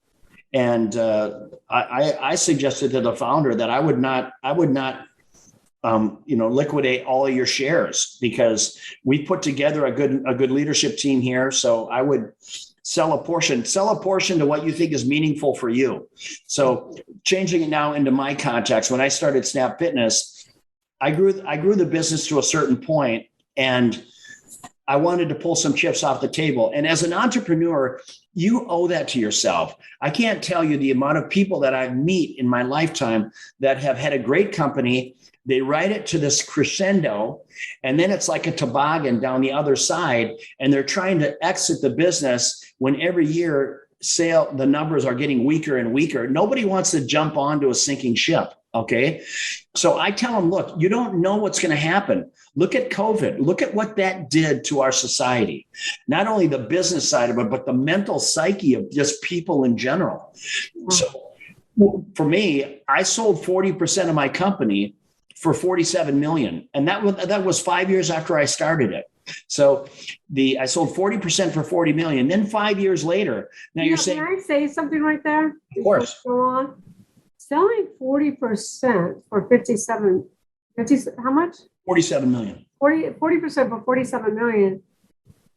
I suggested to the founder that I would not liquidate all of your shares, because we put together a good leadership team here. So I would sell a portion to what you think is meaningful for you. So changing it now into my context, when I started Snap Fitness, I grew the business to a certain point, and I wanted to pull some chips off the table. And as an entrepreneur, you owe that to yourself. I can't tell you the amount of people that I meet in my lifetime that have had a great company. They ride it to this crescendo, and then it's like a toboggan down the other side, and they're trying to exit the business when every year the numbers are getting weaker and weaker. Nobody wants to jump onto a sinking ship. Okay. So I tell them, look, you don't know what's going to happen. Look at COVID. Look at what that did to our society. Not only the business side of it, but the mental psyche of just people in general. So for me, I sold 40% of my company for $47 million. And that was 5 years after I started it. So I sold 40% for $40 million. Then 5 years later, now you're saying, can I say something right there? Of course. Go on. Selling 40% for 50, how much? 47 million. 40% for 47 million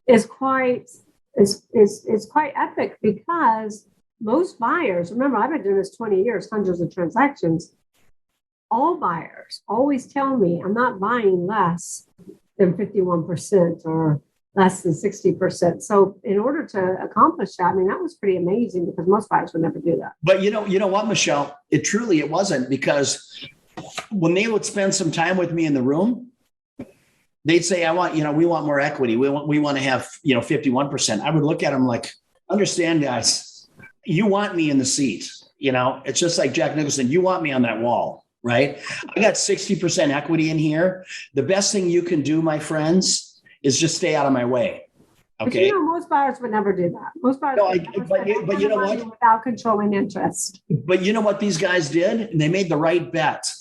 is quite epic, because most buyers, remember, I've been doing this 20 years, hundreds of transactions. All buyers always tell me I'm not buying less than 51% or less than 60%. So in order to accomplish that, that was pretty amazing, because most buyers would never do that. But you know what, Michelle, it wasn't, because when they would spend some time with me in the room, they'd say, we want more equity. We want to have, 51%. I would look at them like, understand, guys, you want me in the seat. It's just like Jack Nicholson. You want me on that wall. Right? I got 60% equity in here. The best thing you can do, my friends, is just stay out of my way. Okay. But most buyers would never do that. Most buyers but you know what? Without controlling interest. But you know what these guys did? They made the right bet.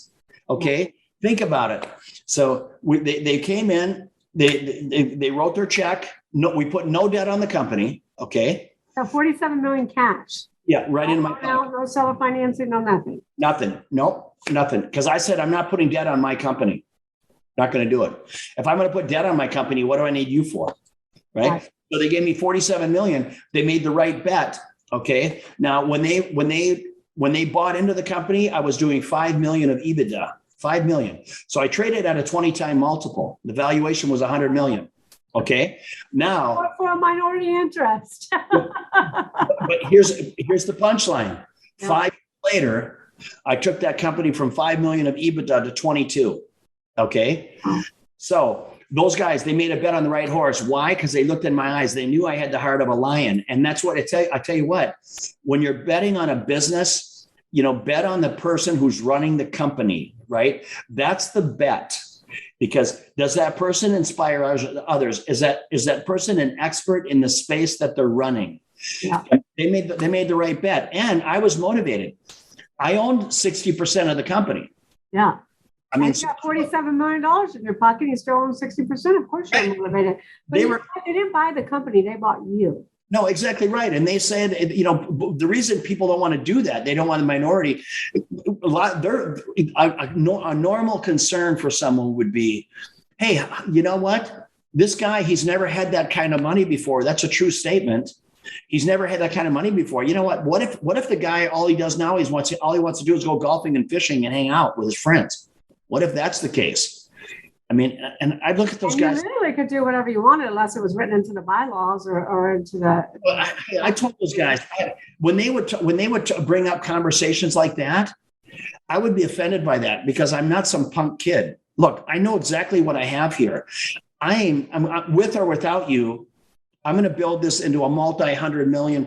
Okay. Think about it. So they came in, they wrote their check. No, we put no debt on the company. Okay. So 47 million cash. Yeah, right into my account. No seller financing, no nothing. Nothing. Nope, nothing. Because I said, I'm not putting debt on my company. Not going to do it. If I'm going to put debt on my company, what do I need you for? Right? So they gave me 47 million. They made the right bet. Okay. Now, when they bought into the company, I was doing 5 million of EBITDA. 5 million. So I traded at a 20-time multiple. The valuation was 100 million. Okay. Now for a minority interest. but here's the punchline. Yeah. 5 years later, I took that company from 5 million of EBITDA to 22. Okay. So those guys, they made a bet on the right horse. Why? Because they looked in my eyes. They knew I had the heart of a lion. And that's what I tell you what, when you're betting on a business, bet on the person who's running the company, right? That's the bet. Because does that person inspire others? Is that person an expert in the space that they're running? Yeah. They made the right bet, and I was motivated. I owned 60% of the company. Yeah, you got $47 million in your pocket. You still own 60%. Of course, you're motivated. But they didn't buy the company; they bought you. No, exactly right. And they said, the reason people don't want to do that, they don't want a minority. A normal concern for someone would be, hey, you know what? This guy, he's never had that kind of money before. That's a true statement. He's never had that kind of money before. You know what? What if the guy, all he does now is all he wants to do is go golfing and fishing and hang out with his friends? What if that's the case? I mean, and I look at those guys. You really could do whatever you wanted unless it was written into the bylaws or into the. Well, I told those guys when they would bring up conversations like that, I would be offended by that because I'm not some punk kid. Look, I know exactly what I have here. I'm with or without you. I'm going to build this into a multi-$100 million+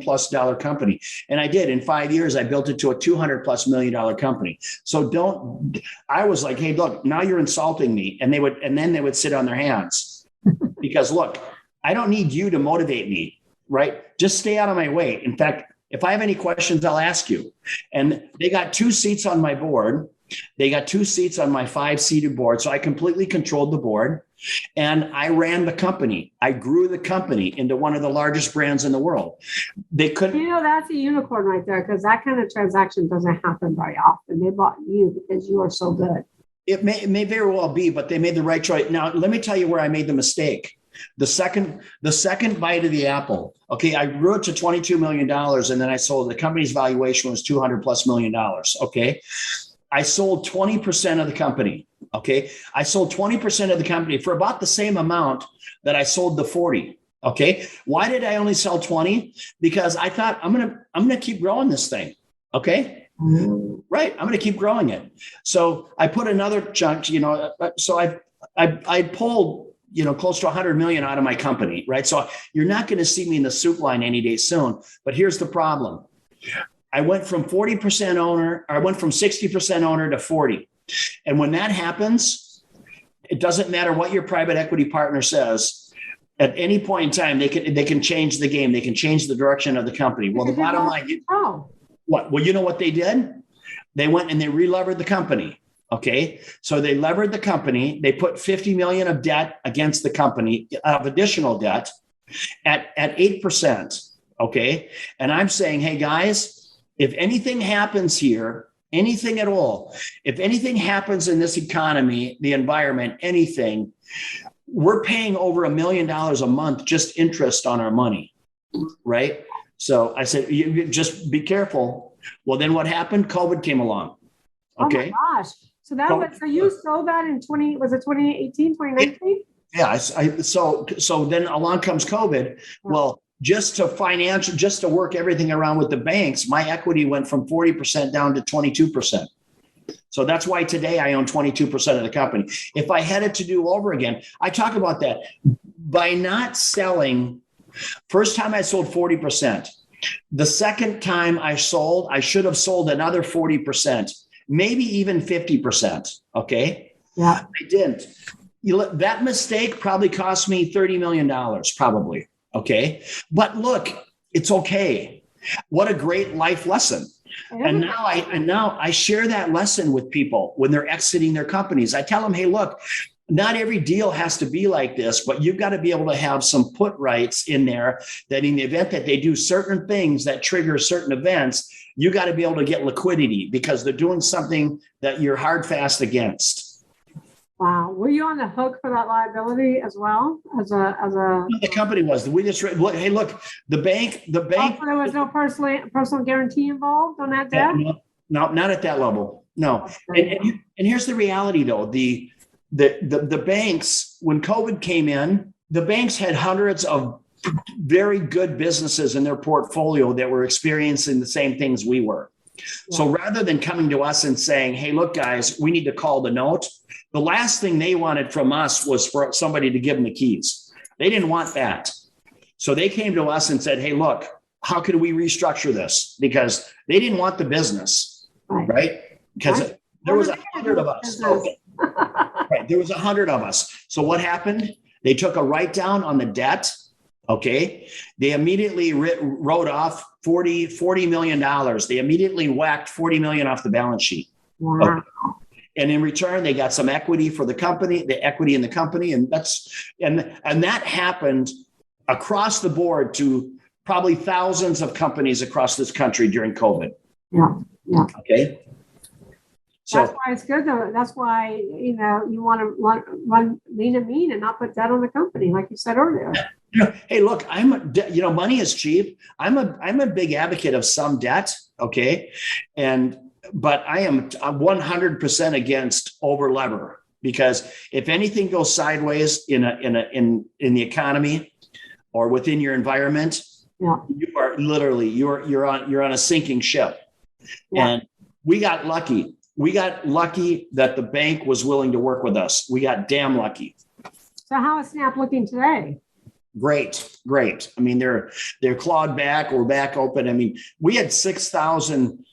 company. And I did. In 5 years, I built it to a $200+ million company. So I was like, hey, look, now you're insulting me. And then they would sit on their hands because look, I don't need you to motivate me, right? Just stay out of my way. In fact, if I have any questions, I'll ask you. And they got 2 seats on my board. They got 2 seats on my 5-seated board. So I completely controlled the board and I ran the company. I grew the company into one of the largest brands in the world. They couldn't. That's a unicorn right there because that kind of transaction doesn't happen very often. They bought you because you are so good. It may very well be, but they made the right choice. Now, let me tell you where I made the mistake. The second bite of the apple. Okay, I grew it to $22 million and then I sold. The company's valuation was $200+ million. Okay. I sold 20% of the company. Okay. I sold 20% of the company for about the same amount that I sold the 40. Okay. Why did I only sell 20? Because I thought I'm going to keep growing this thing. Okay. Right. I'm going to keep growing it. So I put another chunk, so I pulled, close to 100 million out of my company. Right. So you're not going to see me in the soup line any day soon, but here's the problem. I went from 40% owner, I went from 60% owner to 40. And when that happens, it doesn't matter what your private equity partner says. At any point in time, they can change the game. They can change the direction of the company. Well, the bottom line, what? Well, you know what they did? They went and they re-levered the company. Okay. So they levered the company. They put 50 million of debt against the company, of additional debt at 8%. Okay. And I'm saying, hey guys, if anything happens here, anything at all, if anything happens in this economy, the environment, anything, we're paying over $1 million a month, just interest on our money. Right. So I said, you just be careful. Well, then what happened? COVID came along. Okay. Oh my gosh. So you sold that in 2018, 2019? Yeah. So then along comes COVID. Well, just to work everything around with the banks, my equity went from 40% down to 22%. So that's why today I own 22% of the company. If I had it to do over again, I talk about that. By not selling, first time I sold 40%. The second time I sold, I should have sold another 40%, maybe even 50%. Okay. Yeah. I didn't. That mistake probably cost me $30 million, probably. Okay. But look, it's okay. What a great life lesson. And now I share that lesson with people when they're exiting their companies. I tell them, hey, look, not every deal has to be like this, but you've got to be able to have some put rights in there that in the event that they do certain things that trigger certain events, you got to be able to get liquidity because they're doing something that you're hard fast against. Wow. Were you on the hook for that liability as well? The company was. We just, hey, look, the bank. Oh, so there was no personal guarantee involved on that debt? No, not at that level. No. And here's the reality though. The banks, when COVID came in, the banks had hundreds of very good businesses in their portfolio that were experiencing the same things we were. Yeah. So rather than coming to us and saying, hey, look, guys, we need to call the note. The last thing they wanted from us was for somebody to give them the keys. They didn't want that. So they came to us and said, hey, look, how could we restructure this? Because they didn't want the business, right? Because there was 100 of us. Right. There was 100 of us. So what happened? They took a write down on the debt. Okay. They immediately wrote off $40 million. They immediately whacked $40 million off the balance sheet. Wow. Okay. And in return, they got some equity for the company, the equity in the company. And that happened across the board to probably thousands of companies across this country during COVID. Yeah. Yeah. Okay. So that's why it's good though. That's why, you want to run lean and mean and not put debt on the company, like you said earlier. Hey, look, money is cheap. I'm a big advocate of some debt. Okay. But I am 100% against over lever, because if anything goes sideways in the economy or within your environment, you are literally, you're on a sinking ship. Yeah. And we got lucky. We got lucky that the bank was willing to work with us. We got damn lucky. So how is Snap looking today? Great. I mean, they're clawed back. We're back open. I mean, we had 6,000.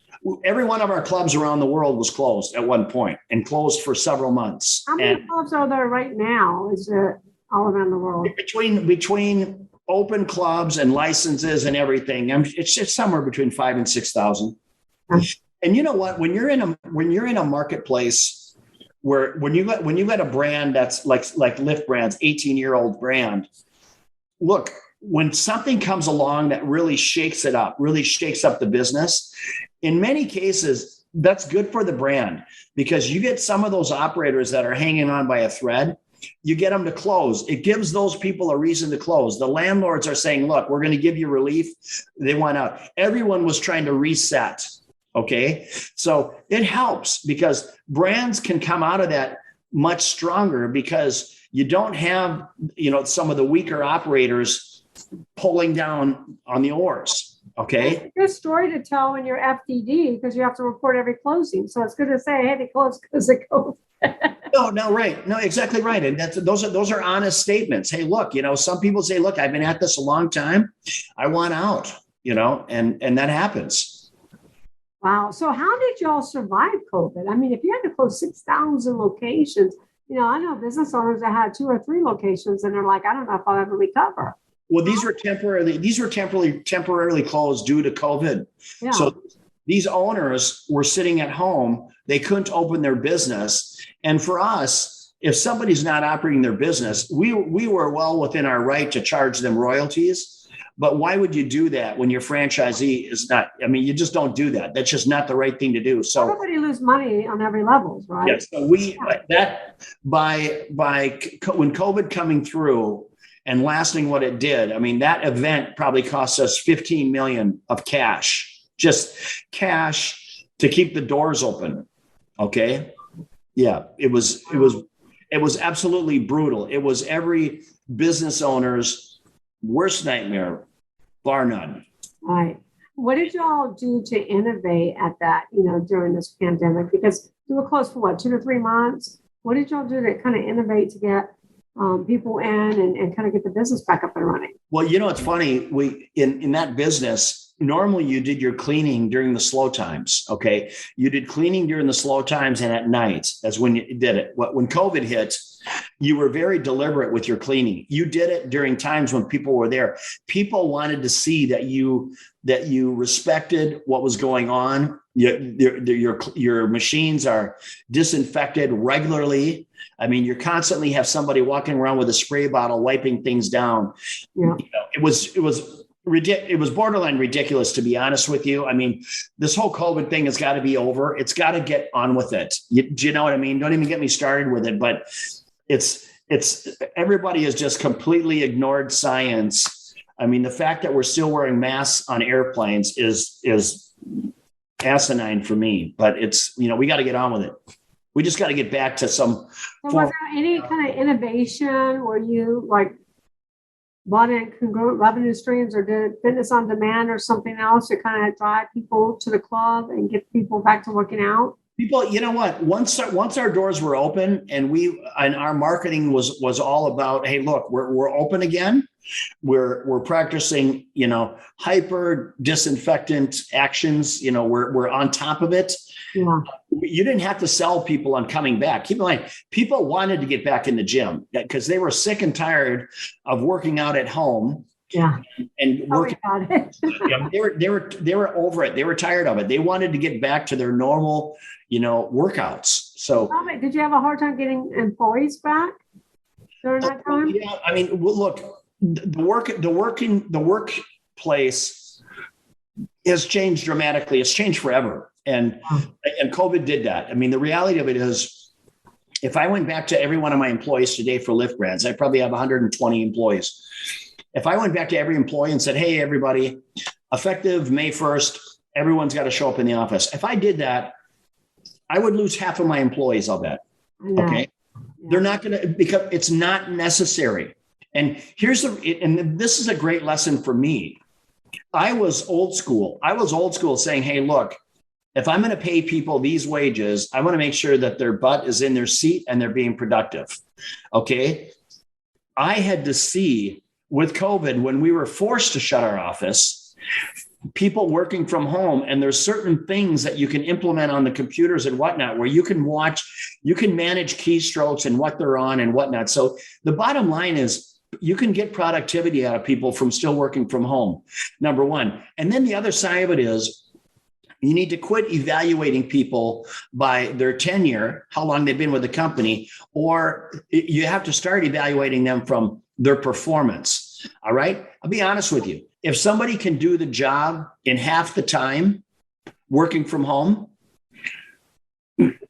Every one of our clubs around the world was closed at one point, and closed for several months. How many clubs are there right now? Is it all around the world? Between open clubs and licenses and everything, it's somewhere between 5,000 and 6,000. And you know what? When you're in a marketplace when you got a brand that's like Lyft Brands, 18-year-old brand, look, when something comes along that really shakes it up, really shakes up the business, in many cases, that's good for the brand, because you get some of those operators that are hanging on by a thread, you get them to close. It gives those people a reason to close. The landlords are saying, look, we're going to give you relief. They want out. Everyone was trying to reset. Okay. So it helps, because brands can come out of that much stronger, because you don't have, some of the weaker operators pulling down on the oars. Okay. It's a good story to tell when you're FDD, because you have to report every closing. So it's good to say, hey, they closed because it goes. No, right. No, exactly right. And those are honest statements. Hey, look, some people say, look, I've been at this a long time. I want out, and that happens. Wow. So how did y'all survive COVID? I mean, if you had to close 6,000 locations, I know business owners that had 2 or 3 locations, and they're like, I don't know if I'll ever recover. Well, these were temporarily closed due to COVID. Yeah. So these owners were sitting at home. They couldn't open their business. And for us, if somebody's not operating their business, we were well within our right to charge them royalties. But why would you do that when your franchisee is not? I mean, you just don't do that. That's just not the right thing to do. So everybody lose money on every level, right? Yes. So when COVID coming through and lasting what it did, I mean, that event probably cost us $15 million of cash, just cash to keep the doors open. Okay. Yeah. It was absolutely brutal. It was every business owner's worst nightmare, bar none. All right. What did y'all do to innovate at that, during this pandemic? Because you were closed for 2 to 3 months. What did y'all do to kind of innovate to get people in and kind of get the business back up and running? Well, it's funny. We in that business, normally you did your cleaning during the slow times. Okay. You did cleaning during the slow times and at night. That's when you did it. When COVID hit, you were very deliberate with your cleaning. You did it during times when people were there. People wanted to see that you respected what was going on. Your machines are disinfected regularly. I mean, you constantly have somebody walking around with a spray bottle, wiping things down. Yeah. It was borderline ridiculous, to be honest with you. I mean, this whole COVID thing has got to be over. It's got to get on with it. Do you know what I mean? Don't even get me started with it, but it's everybody has just completely ignored science. I mean, the fact that we're still wearing masks on airplanes is asinine for me, but we got to get on with it. We just got to get back to some. So was there any kind of innovation where you bought in congruent revenue streams, or did fitness on demand or something else to kind of drive people to the club and get people back to working out? People, you know what? Once our doors were open and our marketing was all about, hey, look, we're open again. We're practicing, hyper disinfectant actions. We're on top of it. Yeah. You didn't have to sell people on coming back. Keep in mind, people wanted to get back in the gym because they were sick and tired of working out at home. Yeah. And working. They were over it. They were tired of it. They wanted to get back to their normal, workouts. So did you have a hard time getting employees back during that time? Yeah. I mean, look, the workplace has changed dramatically. It's changed forever. And COVID did that. I mean, the reality of it is, if I went back to every one of my employees today for Lyft Brands, I probably have 120 employees. if I went back to every employee and said, hey, everybody, effective May 1st, everyone's got to show up in the office. If I did that, I would lose half of my employees, I'll bet. Okay. They're not going to, because it's not necessary. And and this is a great lesson for me. I was old school. Saying, hey, look, if I'm going to pay people these wages, I want to make sure that their butt is in their seat and they're being productive. Okay. I had to see with COVID, when we were forced to shut our office, people working from home, and there's certain things that you can implement on the computers and whatnot, where you can manage keystrokes and what they're on and whatnot. So the bottom line is, you can get productivity out of people from still working from home, number one. And then the other side of it is, you need to quit evaluating people by their tenure, how long they've been with the company, or you have to start evaluating them from their performance. All right. I'll be honest with you. If somebody can do the job in half the time working from home,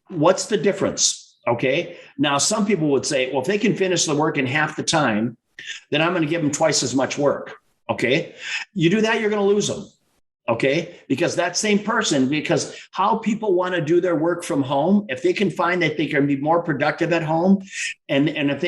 what's the difference? Okay. Now, some people would say, well, if they can finish the work in half the time, then I'm going to give them twice as much work. Okay. You do that, you're going to lose them. Okay. Because that same person, because how people want to do their work from home, if they can find that they can be more productive at home. And if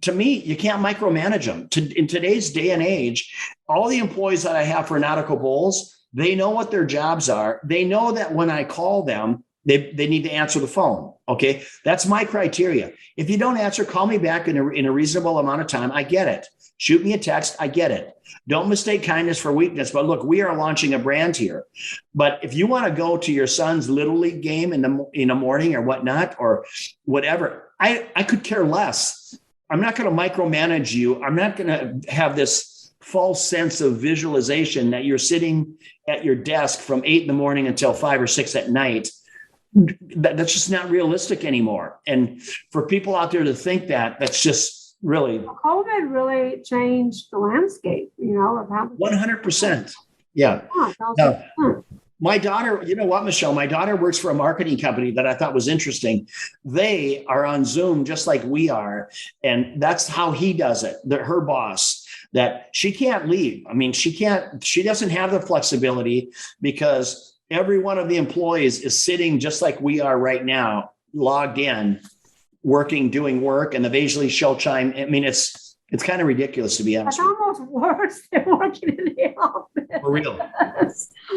to me, you can't micromanage them. In today's day and age, all the employees that I have for Nautical Bowls, they know what their jobs are. They know that when I call them, they need to answer the phone. Okay. That's my criteria. If you don't answer, call me back in a reasonable amount of time. I get it. Shoot me a text. I get it. Don't mistake kindness for weakness. But look, we are launching a brand here. But if you want to go to your son's Little League game in the morning or whatnot, or whatever, I could care less. I'm not going to micromanage you. I'm not going to have this false sense of visualization that you're sitting at your desk from 8 a.m. until 5 or 6 p.m. That's just not realistic anymore. And for people out there to think that, that's just really. COVID really changed the landscape, of how. 100%. Yeah. Now, my daughter, you know what, Michelle, my daughter works for a marketing company that I thought was interesting. They are on Zoom just like we are. And that's how he does it. Her boss, that she can't leave. I mean, she doesn't have the flexibility, because every one of the employees is sitting just like we are right now, logged in, working, doing work, and eventually she'll chime. I mean, it's kind of ridiculous, to be honest. It's almost worse than working in the office. For real.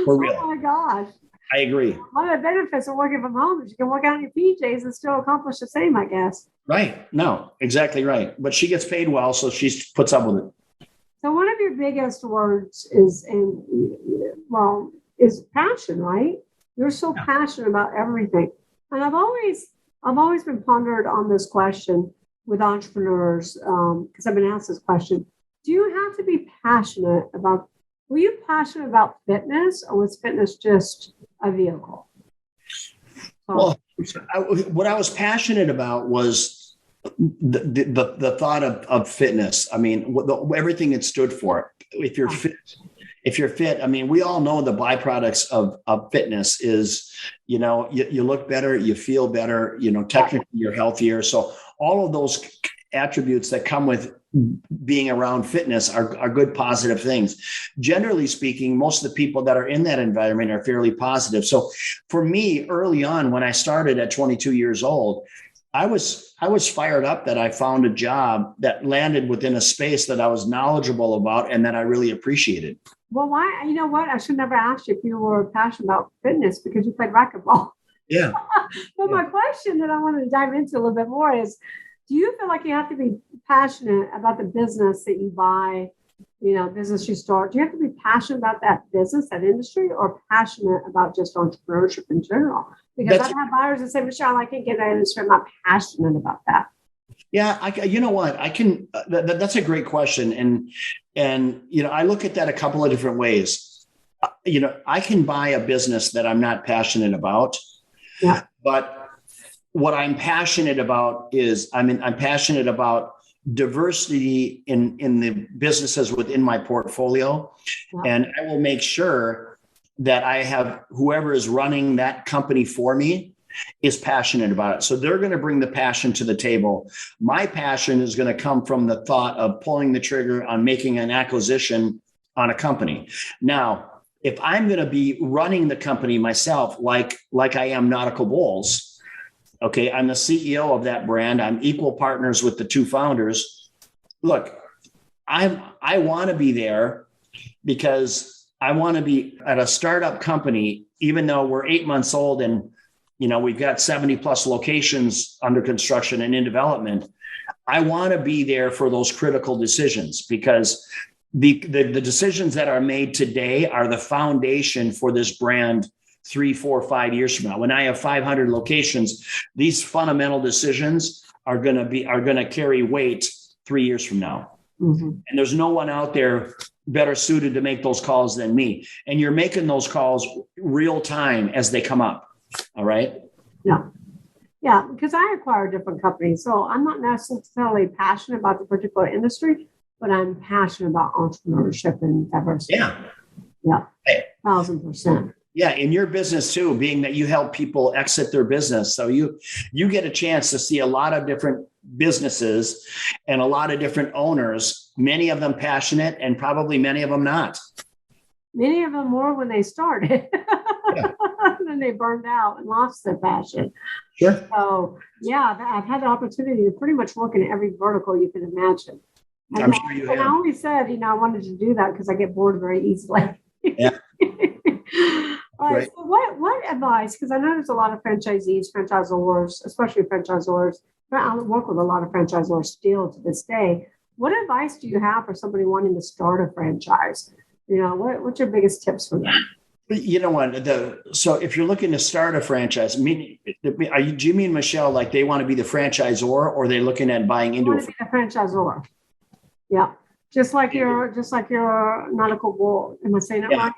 For real. Oh my gosh. I agree. One of the benefits of working from home is you can work out in your PJs and still accomplish the same, I guess. Right. No, exactly right. But she gets paid well, so she puts up with it. So one of your biggest words is passion, right? You're so passionate about everything. And I've always been pondered on this question with entrepreneurs, because I've been asked this question. Do you have to be passionate about, were you passionate about fitness, or was fitness just a vehicle? Well, what I was passionate about was the thought of fitness. I mean, everything it stood for. If you're fit, I mean, we all know the byproducts of fitness is, you look better, you feel better, technically you're healthier. So all of those attributes that come with being around fitness are good, positive things. Generally speaking, most of the people that are in that environment are fairly positive. So for me, early on, when I started at 22 years old, I was fired up that I found a job that landed within a space that I was knowledgeable about and that I really appreciated. Well, why? You know what? I should never ask you if you were passionate about fitness, because you played racquetball. Yeah. But my question that I wanted to dive into a little bit more is, do you feel like you have to be passionate about the business that you buy, business you start? Do you have to be passionate about that business, that industry, or passionate about just entrepreneurship in general? Because I've had buyers that say, Michelle, I can't get that industry. I'm not passionate about that. Yeah, you know what? I can. That's a great question, and I look at that a couple of different ways. I can buy a business that I'm not passionate about, but what I'm passionate about is, I'm passionate about diversity in the businesses within my portfolio, and I will make sure that I have whoever is running that company for me is passionate about it. So they're going to bring the passion to the table. My passion is going to come from the thought of pulling the trigger on making an acquisition on a company. Now, if I'm going to be running the company myself, like I am Nautical Bowls, okay, I'm the CEO of that brand. I'm equal partners with the two founders. Look, I want to be there because I want to be at a startup company, even though we're 8 months old and we've got 70 plus locations under construction and in development. I want to be there for those critical decisions because the decisions that are made today are the foundation for this brand 3, 4, 5 years from now. When I have 500 locations, these fundamental decisions are going to carry weight 3 years from now. Mm-hmm. And there's no one out there better suited to make those calls than me. And you're making those calls real time as they come up. All right. Yeah. Yeah. Because I acquire different companies. So I'm not necessarily passionate about the particular industry, but I'm passionate about entrepreneurship and diversity. Yeah. Yeah. 1,000%. Yeah. In your business too, being that you help people exit their business. So you get a chance to see a lot of different businesses and a lot of different owners, many of them passionate and probably many of them not. Many of them more when they started. Yeah. Then they burned out and lost their passion. Sure. So yeah, I've had the opportunity to pretty much work in every vertical you can imagine. I'm sure you have. And I always said, I wanted to do that because I get bored very easily. Yeah. All right. So what advice, because I know there's a lot of franchisees, franchisors, especially franchisors. I work with a lot of franchisors still to this day. What advice do you have for somebody wanting to start a franchise? What's your biggest tips for them? You know what? So if you're looking to start a franchise, do you mean, Michelle, like they want to be the franchisor, or are they looking at buying into a franchisor? Yeah, just like your Nautical Bowl. Am I saying that right?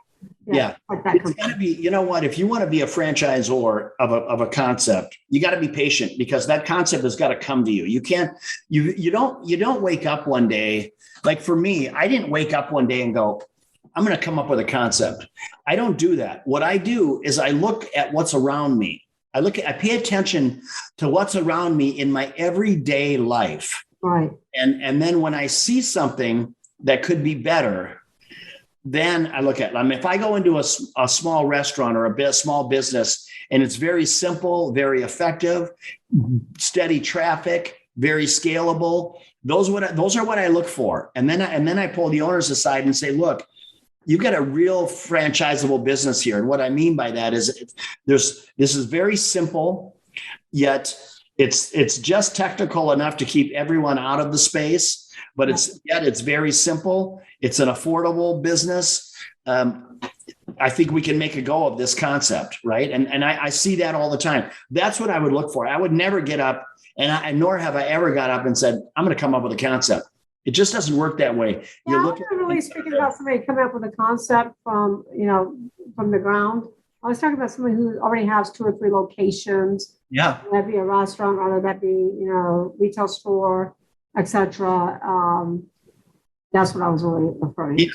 Yeah. Like that. It's going to be. You know what? If you want to be a franchisor of a concept, you got to be patient because that concept has got to come to you. You can't. You don't wake up one day. Like for me, I didn't wake up one day and go, I'm going to come up with a concept. I don't do that. What I do is I look at what's around me. I pay attention to what's around me in my everyday life. Right. And then when I see something that could be better, then I look at it. If I go into a small restaurant or a small business and it's very simple, very effective, steady traffic, very scalable, those are what I look for. And then I pull the owners aside and say, look, you've got a real franchisable business here. And what I mean by that is this is very simple, yet it's just technical enough to keep everyone out of the space, but it's very simple. It's an affordable business. I think we can make a go of this concept, right? And I see that all the time. That's what I would look for. I would never get up nor have I ever got up and said, I'm going to come up with a concept. It just doesn't work that way. Yeah, I wasn't really speaking about somebody coming up with a concept from the ground. I was talking about somebody who already has 2 or 3 locations. Yeah. That'd be a restaurant, or that'd be, retail store, etc. That's what I was really referring to.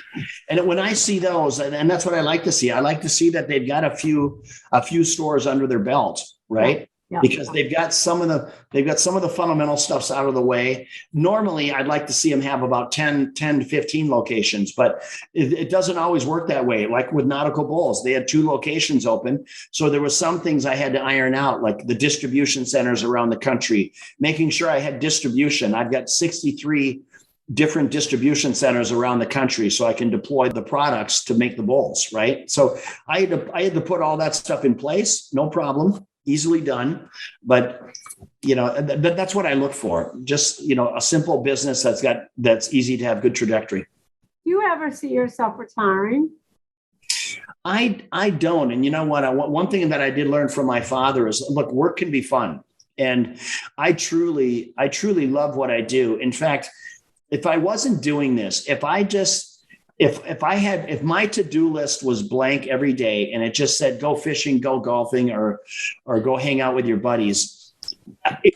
And when I see those, and that's what I like to see. I like to see that they've got a few stores under their belt, right? Yeah. Yeah. Because they've got some of the fundamental stuffs out of the way. Normally, I'd like to see them have about 10 to 15 locations, but it doesn't always work that way. Like with Nautical Bowls, they had 2 locations open. So there were some things I had to iron out, like the distribution centers around the country, making sure I had distribution. I've got 63 different distribution centers around the country so I can deploy the products to make the bowls, right? So I had to put all that stuff in place, no problem. Easily done, but that's what I look for. Just a simple business that's easy to have good trajectory. Do you ever see yourself retiring? I don't, and you know what? One thing that I did learn from my father is, look, work can be fun, and I truly love what I do. In fact, if I wasn't doing this, if my to-do list was blank every day and it just said, go fishing, go golfing, or go hang out with your buddies,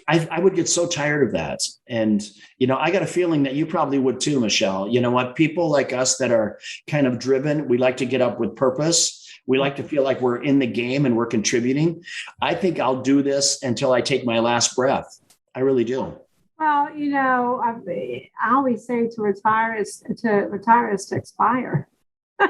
I would get so tired of that. And, I got a feeling that you probably would too, Michelle. You know what? People like us that are kind of driven, we like to get up with purpose. We like to feel like we're in the game and we're contributing. I think I'll do this until I take my last breath. I really do. Well, I always say to retire is to expire. And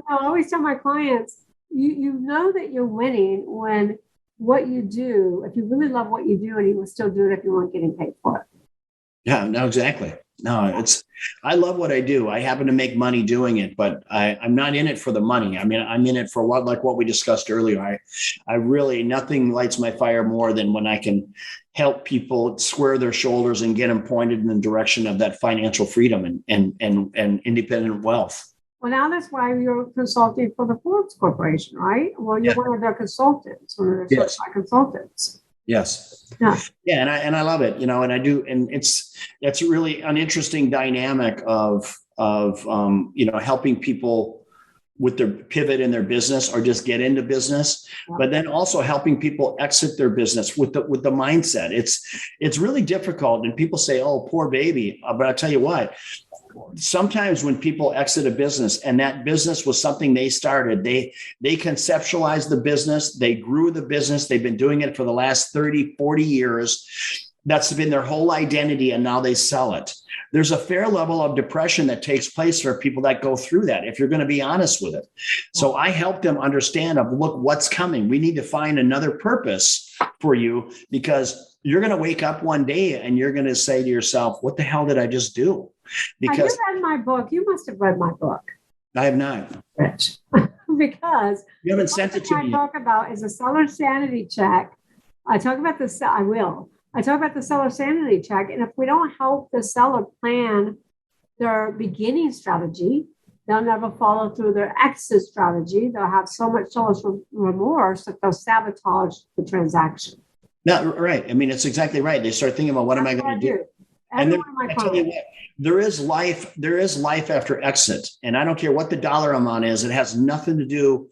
I always tell my clients, you know that you're winning when what you do, if you really love what you do, and you will still do it if you weren't getting paid for it. Yeah, no, exactly. No, I love what I do. I happen to make money doing it, but I'm not in it for the money. I mean, I'm in it for what we discussed earlier. I really, nothing lights my fire more than when I can help people square their shoulders and get them pointed in the direction of that financial freedom and independent wealth. Well, now that's why you're consulting for the Forbes Corporation, right? Well, you're one of their consultants, one of their certified consultants. Yes. Yeah. Yeah. And I love it, and I do. And it's really an interesting dynamic of helping people with their pivot in their business or just get into business, but then also helping people exit their business with the mindset. It's really difficult. And people say, oh, poor baby. But I'll tell you what, sometimes when people exit a business and that business was something they started, they conceptualized the business, they grew the business, they've been doing it for the last 30, 40 years. That's been their whole identity. And now they sell it. There's a fair level of depression that takes place for people that go through that, if you're going to be honest with it. So I help them understand look, what's coming. We need to find another purpose for you, because you're going to wake up one day and you're going to say to yourself, what the hell did I just do? Because have you read my book? You must have read my book. I have not. Rich. Because you haven't sent it to me. I talk about is a seller sanity check. I talk about this. I talk about the seller sanity check. And if we don't help the seller plan their beginning strategy, they'll never follow through their exit strategy. They'll have so much seller's remorse that they'll sabotage the transaction. No, right. I mean, it's exactly right. They start thinking about what am I going to do? And then, I tell you what, there is life after exit. And I don't care what the dollar amount is. It has nothing to do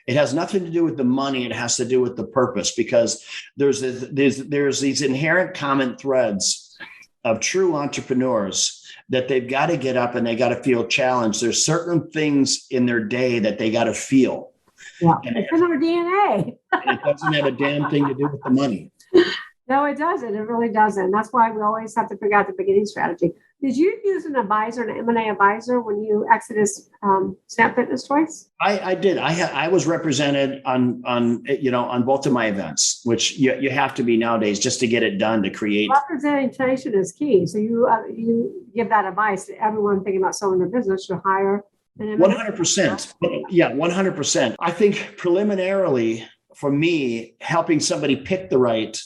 with the money. It has to do with the purpose, because there's these inherent common threads of true entrepreneurs that they've got to get up and they got to feel challenged. There's certain things in their day that they got to feel. Yeah, it's in our DNA. And it doesn't have a damn thing to do with the money. No, it doesn't. It really doesn't. That's why we always have to figure out the beginning strategy. Did you use an advisor, an M&A advisor, when you exited Snap Fitness Choice? I did. I was represented on both of my events, which you have to be nowadays just to get it done, to create. Representation is key. So you give that advice to everyone thinking about selling their business. You hire an M&A 100%. Yeah, 100%. I think preliminarily, for me, helping somebody pick the right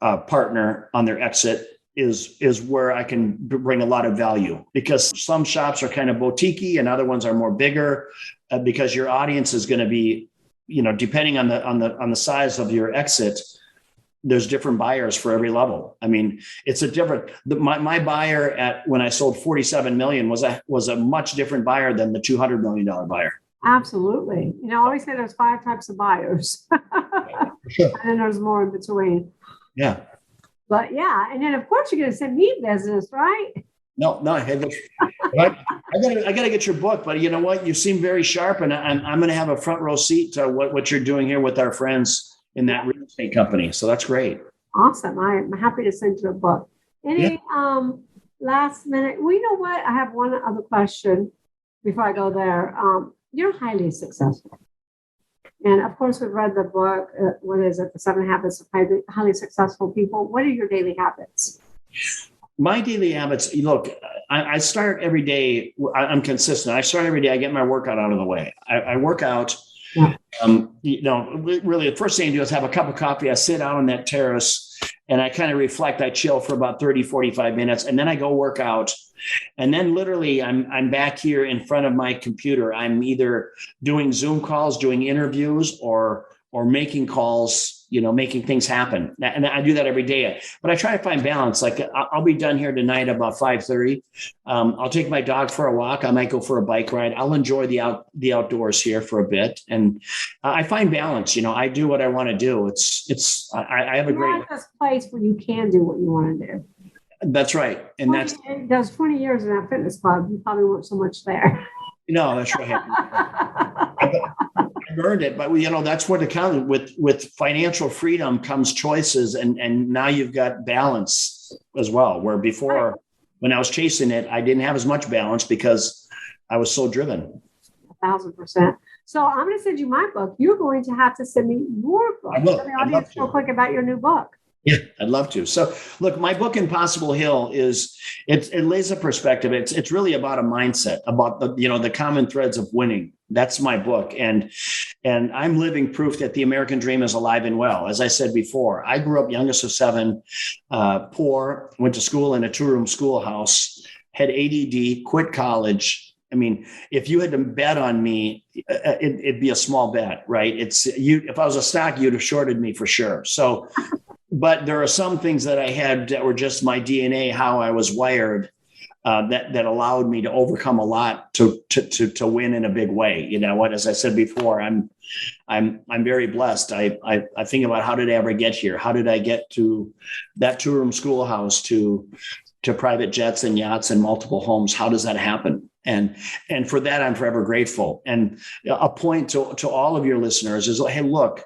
partner on their exit is where I can bring a lot of value, because some shops are kind of boutique-y and other ones are more bigger, because your audience is going to be, depending on the size of your exit, there's different buyers for every level. I mean, it's a different, my buyer when I sold 47 million was a much different buyer than the $200 million buyer. Absolutely. I always say there's 5 types of buyers. Sure. And then there's more in between. Yeah. But yeah. And then of course you're going to send me business, right? No. I gotta get your book, but you know what? You seem very sharp, and I'm going to have a front row seat to what you're doing here with our friends in that real estate company. So that's great. Awesome. I'm happy to send you a book. Any last minute? Well, you know what? I have one other question before I go there. You're highly successful. And of course, we've read the book. What is it? The 7 Habits of Highly Successful People. What are your daily habits? My daily habits, look, I start every day. I'm consistent. I start every day. I get my workout out of the way. I work out. Yeah. Really, the first thing I do is have a cup of coffee. I sit out on that terrace and I kind of reflect. I chill for about 30, 45 minutes, and then I go work out. And then literally I'm back here in front of my computer. I'm either doing Zoom calls, doing interviews, or making calls, making things happen. And I do that every day. But I try to find balance. Like I'll be done here tonight about 5:30. I'll take my dog for a walk. I might go for a bike ride. I'll enjoy the outdoors here for a bit. And I find balance. I do what I want to do. I have a great place where you can do what you want to do. That's right. And that's 20 years in that fitness club, you probably weren't so much there. No, that's right. I've earned it, but that's what it counts with financial freedom comes choices, and now you've got balance as well. Where before, when I was chasing it, I didn't have as much balance because I was so driven. 1,000%. So I'm going to send you my book. You're going to have to send me your book. I will. Tell the audience real quick about your new book. Yeah, I'd love to. So look, my book Impossible Hill it lays a perspective. It's really about a mindset, about the common threads of winning. That's my book. And I'm living proof that the American dream is alive and well. As I said before, I grew up youngest of seven, poor, went to school in a 2-room schoolhouse, had ADD, quit college. I mean, if you had to bet on me, it'd be a small bet, right? If I was a stock, you'd have shorted me for sure. So, but there are some things that I had that were just my DNA, how I was wired, that allowed me to overcome a lot to win in a big way. You know what? As I said before, I'm very blessed. I think about how did I ever get here? How did I get to that 2-room schoolhouse to private jets and yachts and multiple homes? How does that happen? And for that, I'm forever grateful. And a point to all of your listeners is, hey, look,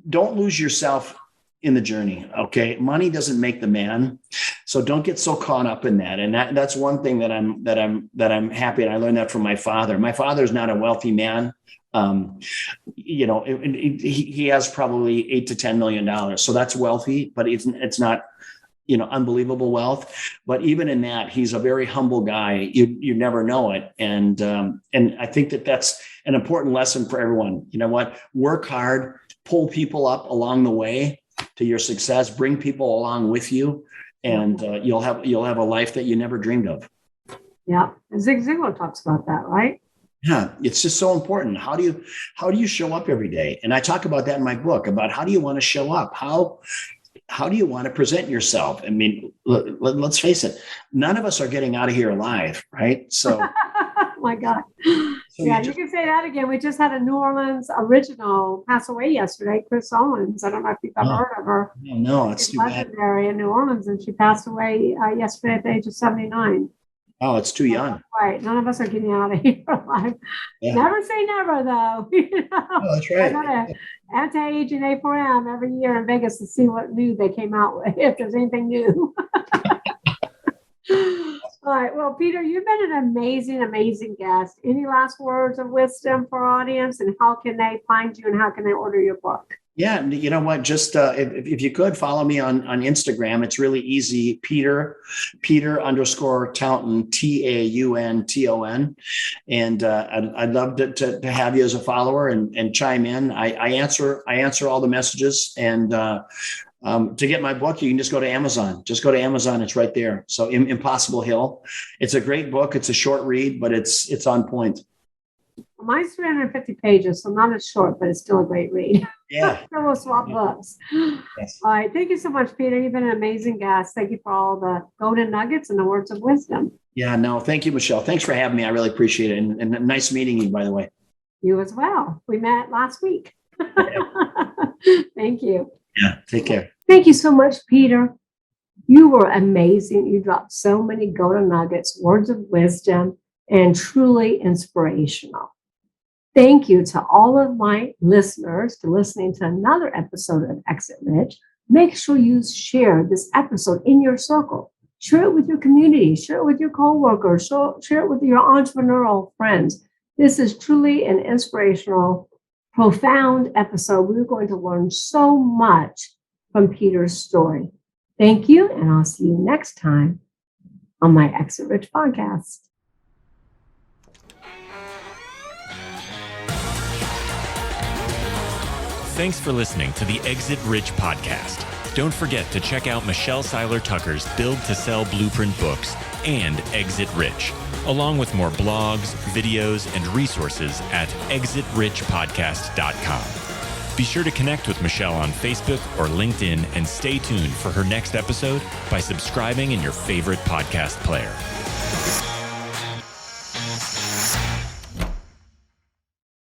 don't lose yourself in the journey. Okay. Money doesn't make the man. So don't get so caught up in that. And that's one thing that I'm happy. And I learned that from my father. My father's not a wealthy man. He has probably $8 to $10 million. So that's wealthy, but it's not, unbelievable wealth. But even in that, he's a very humble guy. You never know it. And I think that's an important lesson for everyone. You know what? Work hard, pull people up along the way to your success, bring people along with you, and you'll have a life that you never dreamed of. Yeah. Zig Ziglar talks about that, right? Yeah. It's just so important. How do you show up every day? And I talk about that in my book, about how do you want to show up? How do you want to present yourself? I mean, let's face it. None of us are getting out of here alive, right? So, oh my God. Yeah, you can say that again. We just had a New Orleans original pass away yesterday, Chris Owens. I don't know if you've ever heard of her. No, it's too bad. Legendary in New Orleans, and she passed away yesterday at the age of 79. Oh, it's too young. Right. None of us are getting out of here alive. Yeah. Never say never, though. Oh, that's right. I go to anti-aging A4M every year in Vegas to see what new they came out with, if there's anything new. All right. Well, Peter, you've been an amazing, amazing guest. Any last words of wisdom for our audience, and how can they find you and how can they order your book? Yeah. You know what? Just if you could follow me on Instagram, it's really easy. Peter _Taunton, TAUNTON. And I'd love to have you as a follower and chime in. I answer all the messages. And to get my book, you can just go to Amazon. Just go to Amazon. It's right there. So Impossible Hill. It's a great book. It's a short read, but it's on point. Mine's 350 pages, so not as short, but it's still a great read. Yeah. So we'll swap books. Yes. All right. Thank you so much, Peter. You've been an amazing guest. Thank you for all the golden nuggets and the words of wisdom. Yeah, no, thank you, Michelle. Thanks for having me. I really appreciate it. And nice meeting you, by the way. You as well. We met last week. Thank you. Yeah, take care. Thank you so much, Peter. You were amazing. You dropped so many golden nuggets, words of wisdom, and truly inspirational. Thank you to all of my listeners for listening to another episode of Exit Rich. Make sure you share this episode in your circle. Share it with your community. Share it with your coworkers. Share it with your entrepreneurial friends. This is truly an inspirational, profound episode. We're going to learn so much from Peter's story. Thank you, and I'll see you next time on my Exit Rich podcast. Thanks for listening to the Exit Rich podcast. Don't forget to check out Michelle Seiler Tucker's Build to Sell Blueprint books and Exit Rich, along with more blogs, videos, and resources at exitrichpodcast.com. Be sure to connect with Michelle on Facebook or LinkedIn, and stay tuned for her next episode by subscribing in your favorite podcast player.